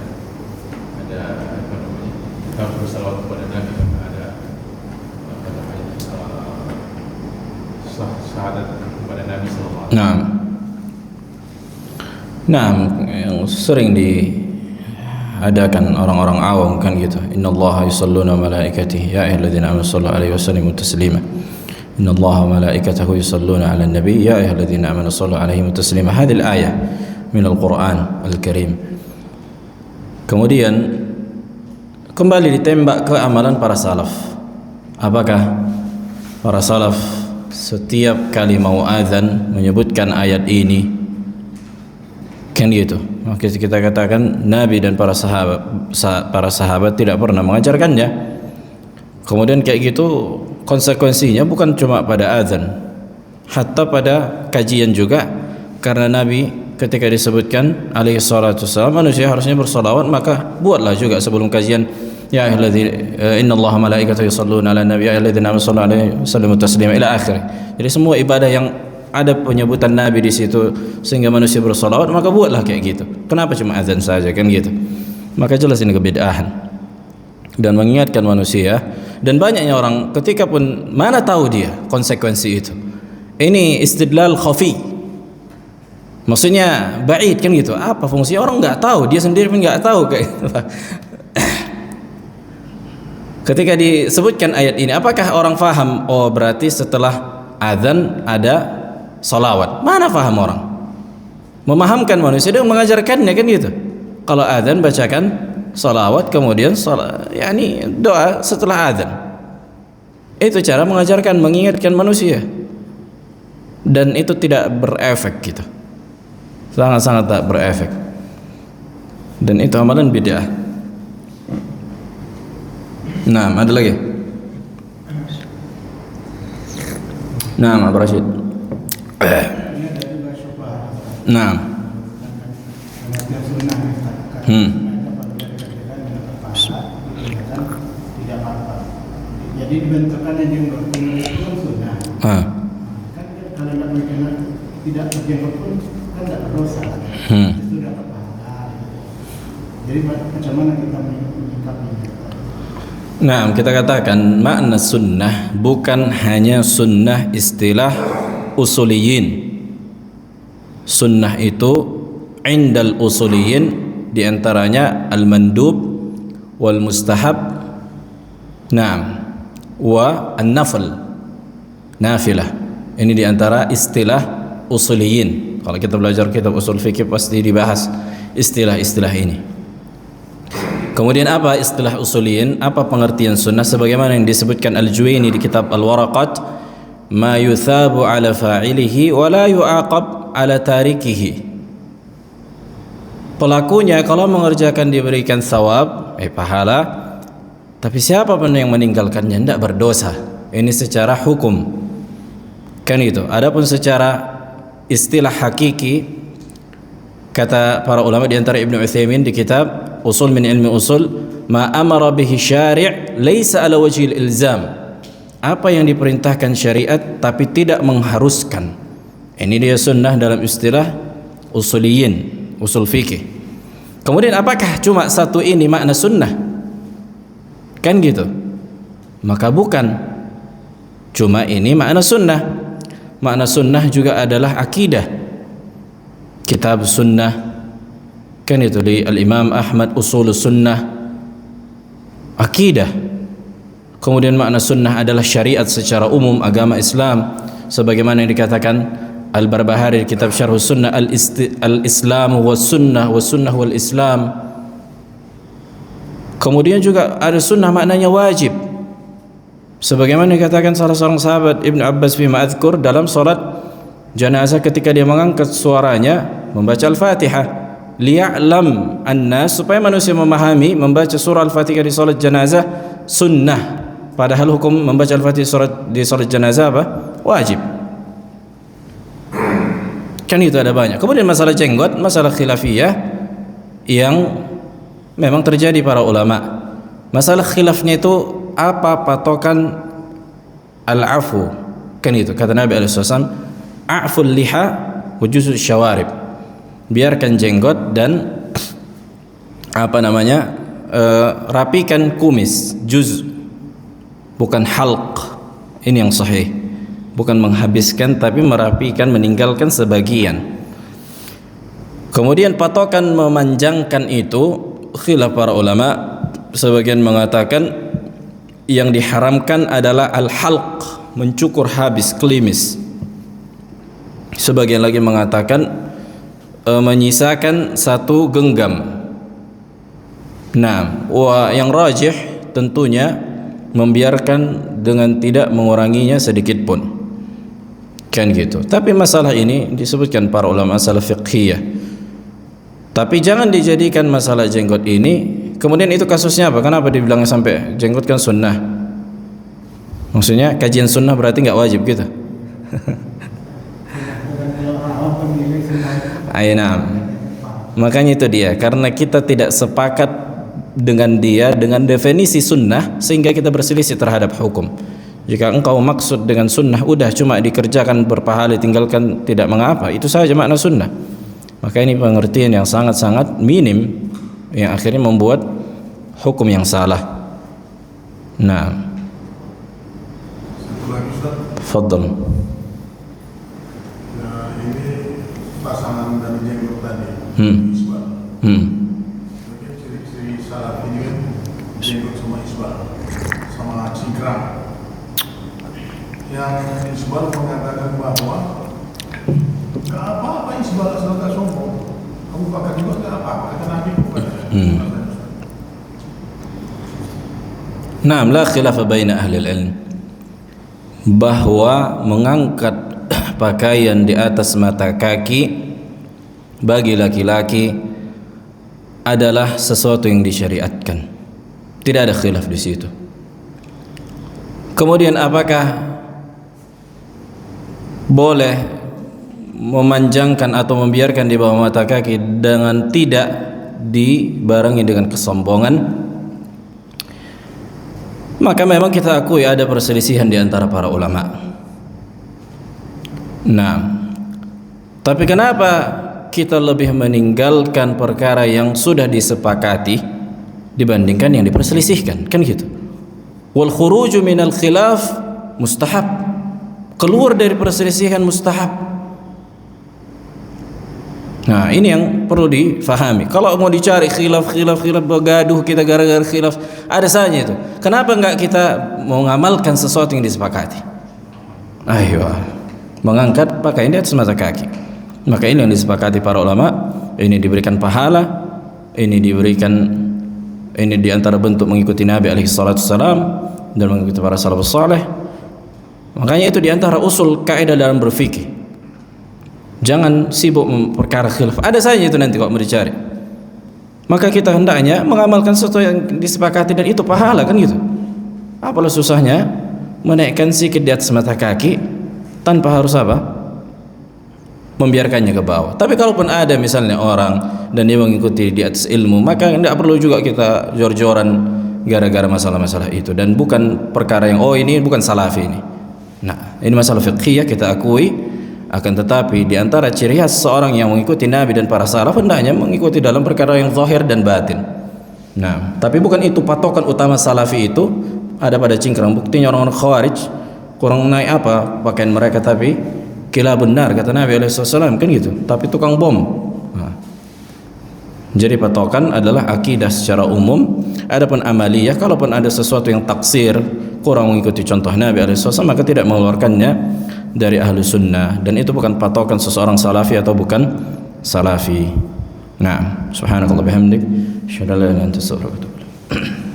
apa namanya, kita bersalawat kepada Nabi, ada apa namanya, syahadat kepada Nabi sallallahu alaihi wasallam. Nah, yang sering diadakan orang-orang awam kan gitu. Innallaha yusalluna malaikatihi ya ayyuhalladzina amanu shallu alaihi wasallimu taslima. Innallaha malaikatahu yusalluna 'alan nabi ya ayyuhalladzina amanu shallu alaihi taslima. Hadhihi al-ayah min al-Qur'an al-Karim. Kemudian kembali ditembak ke amalan para salaf. Apakah para salaf setiap kali mau azan menyebutkan ayat ini? Kan gitu. Maka kita katakan Nabi dan para sahabat tidak pernah mengajarkannya. Kemudian kayak gitu konsekuensinya bukan cuma pada azan, hatta pada kajian juga. Karena Nabi ketika disebutkan alaihi salatu wassalam manusia harusnya bersolawat, maka buatlah juga sebelum kajian ya ayyuhalladzina innallaha malaikatahu yusholluna 'alan nabi ya ayyuhalladzina amanu shallu alaihi wasallimu taslima ila akhir. Jadi semua ibadah yang ada penyebutan Nabi di situ sehingga manusia bersolawat, maka buatlah kayak gitu. Kenapa cuma azan saja kan gitu? Maka jelas ini kebid'ahan dan mengingatkan manusia. Dan banyaknya orang ketika pun mana tahu dia konsekuensi itu. Ini istidlal khafi, maksudnya ba'id kan gitu. Apa fungsinya? Orang nggak tahu, dia sendiri pun nggak tahu kayak gitu. Ketika disebutkan ayat ini, apakah orang faham? Oh berarti setelah azan ada salawat. Mana faham orang? Memahamkan manusia dan mengajarkannya kan gitu. Kalau azan bacakan salawat, kemudian yakni doa setelah azan. Itu cara mengajarkan, mengingatkan manusia. Dan itu tidak berefek gitu. Sangat-sangat tak berefek. Dan itu amalan bid'ah. Nah, ada lagi. Nah, Abu Rashid. Nah. Jadi dibentukkan jenggot pun sunnah. Kan kalau tidak berkenan tidak berjenggot pun kan tidak berdosa. Itu sudah terpahala. Jadi macam mana kita menyikapinya? Nah, kita katakan makna sunnah bukan hanya sunnah istilah usuliyin. Sunnah itu indal usuliyin diantaranya al-mandub wal mustahab, naam, wa an-nafl, nafilah. Ini diantara istilah usuliyin. Kalau kita belajar kitab usul fikih pasti dibahas istilah-istilah ini. Kemudian apa istilah usuliyin? Apa pengertian sunnah? Sebagaimana yang disebutkan Al-Juwaini di kitab Al-Waraqat, ma yuthabu ala fa'ilihi wa la yu'aqab ala tarikihi. Pelakunya kalau mengerjakan diberikan thawab, pahala, tapi siapa pun yang meninggalkannya tidak berdosa. Ini secara hukum. Kan itu. Adapun secara istilah hakiki, kata para ulama di antara Ibnu Utsaimin di kitab Usul min Ilmi Usul, ma amara bihi syari' laisa ala wajhil ilzam. Apa yang diperintahkan syariat tapi tidak mengharuskan. Ini dia sunnah dalam istilah usuliyin, usul fikih. Kemudian apakah cuma satu ini makna sunnah? Kan gitu. Maka bukan cuma ini makna sunnah. Makna sunnah juga adalah akidah. Kitab sunnah, kan itu di Al-Imam Ahmad Usulus Sunnah, akidah. Kemudian makna sunnah adalah syariat secara umum agama Islam, sebagaimana yang dikatakan Al-Barbahari di kitab Syarhus Sunnah, al-Islam was sunnah wal Islam. Kemudian juga ada sunnah maknanya wajib, sebagaimana dikatakan salah seorang sahabat Ibnu Abbas fi ma'adzkur dalam salat jenazah ketika dia mengangkat suaranya membaca Al-Fatihah, liya'lam an-nas, supaya manusia memahami membaca surah Al-Fatihah di salat jenazah sunnah, padahal hukum membaca Al-Fatihah di salat jenazah apa? Wajib. Kan itu ada banyak. Kemudian masalah jenggot, masalah khilafiyah yang memang terjadi para ulama. Masalah khilafnya itu apa patokan al-afu? Kan itu kata Nabi SAW, a'ful liha wa juz'us syawarib. Biarkan jenggot dan apa namanya? Rapikan kumis, juz, bukan halq. Ini yang sahih. Bukan menghabiskan tapi merapikan, meninggalkan sebagian. Kemudian patokan memanjangkan itu khilaf para ulama. Sebagian mengatakan yang diharamkan adalah al-halq, mencukur habis, klimis. Sebagian lagi mengatakan menyisakan satu genggam. Nah, yang rajih tentunya membiarkan dengan tidak menguranginya sedikit pun. Kan gitu. Tapi masalah ini disebutkan para ulama masalah fiqhiyah. Tapi jangan dijadikan masalah jenggot ini. Kemudian itu kasusnya apa? Kenapa dibilang sampai jenggot kan sunnah? Maksudnya kajian sunnah berarti nggak wajib gitu? Ainam. Makanya itu dia. Karena kita tidak sepakat dengan dia dengan definisi sunnah sehingga kita berselisih terhadap hukum. Jika engkau maksud dengan sunnah udah cuma dikerjakan berpahala tinggalkan tidak mengapa, itu saja makna sunnah. Maka ini pengertian yang sangat-sangat minim yang akhirnya membuat hukum yang salah. Nah, fadhal. Nah, ini pasangan dari jenggot tadi. Isbal. Mungkin ciri-ciri salaf ini kan jenggot sama isbal, sama cingkrang. Yang isbal mengatakan bahwa nggak apa-apa isbal asal tak sombong. Kamu pakai juga nggak apa-apa. Kata Nabi bukan. Naam, la khilafa baina ahli al-ilm bahwa mengangkat pakaian di atas mata kaki bagi laki-laki adalah sesuatu yang disyariatkan. Tidak ada khilaf di situ. Kemudian apakah boleh memanjangkan atau membiarkan di bawah mata kaki dengan tidak dibarengi dengan kesombongan? Maka memang kita akui ada perselisihan di antara para ulama. Nah, tapi kenapa kita lebih meninggalkan perkara yang sudah disepakati dibandingkan yang diperselisihkan? Kan gitu. Wal khuruju minal khilaf mustahab. Keluar dari perselisihan mustahab. Nah, ini yang perlu difahami. Kalau mau dicari khilaf bergaduh kita gara-gara khilaf, ada saja itu. Kenapa enggak kita mau mengamalkan sesuatu yang disepakati? Ayo, mengangkat pakaian di atas mata kaki. Maka ini yang disepakati para ulama, ini diberikan pahala, ini di antara bentuk mengikuti Nabi alaihi salatu wasalam dan mengikuti para salafus saleh. Makanya itu di antara usul kaidah dalam berfikih. Jangan sibuk perkara khilaf. Ada saja itu nanti kalau mau dicari. Maka kita hendaknya mengamalkan sesuatu yang disepakati dan itu pahala, kan gitu. Apalah susahnya menaikkan sedikit di atas mata kaki tanpa harus apa? Membiarkannya ke bawah. Tapi kalaupun ada misalnya orang dan dia mengikuti di atas ilmu, maka tidak perlu juga kita jor-joran gara-gara masalah-masalah itu. Dan bukan perkara yang ini bukan salafi ini. Nah, ini masalah fiqhiyah kita akui. Akan tetapi di antara ciri khas seorang yang mengikuti Nabi dan para salaf hendaknya mengikuti dalam perkara yang zahir dan batin. Nah, tapi bukan itu patokan utama salafi itu ada pada cingkrang. Buktinya orang-orang Khawarij kurang naik apa pakaian mereka, tapi kila benar kata Nabi SAW, kan gitu. Tapi tukang bom. Nah, jadi patokan adalah akidah secara umum. Adapun amaliyah, kalaupun ada sesuatu yang taksir kurang mengikuti contoh Nabi SAW, maka tidak mengeluarkannya dari ahlu sunnah, dan itu bukan patokan seseorang salafi atau bukan salafi. Nah, subhanakallah bihamdik, asyhadu an la ilaha illa anta astaghfiruka wa atubu ilaik.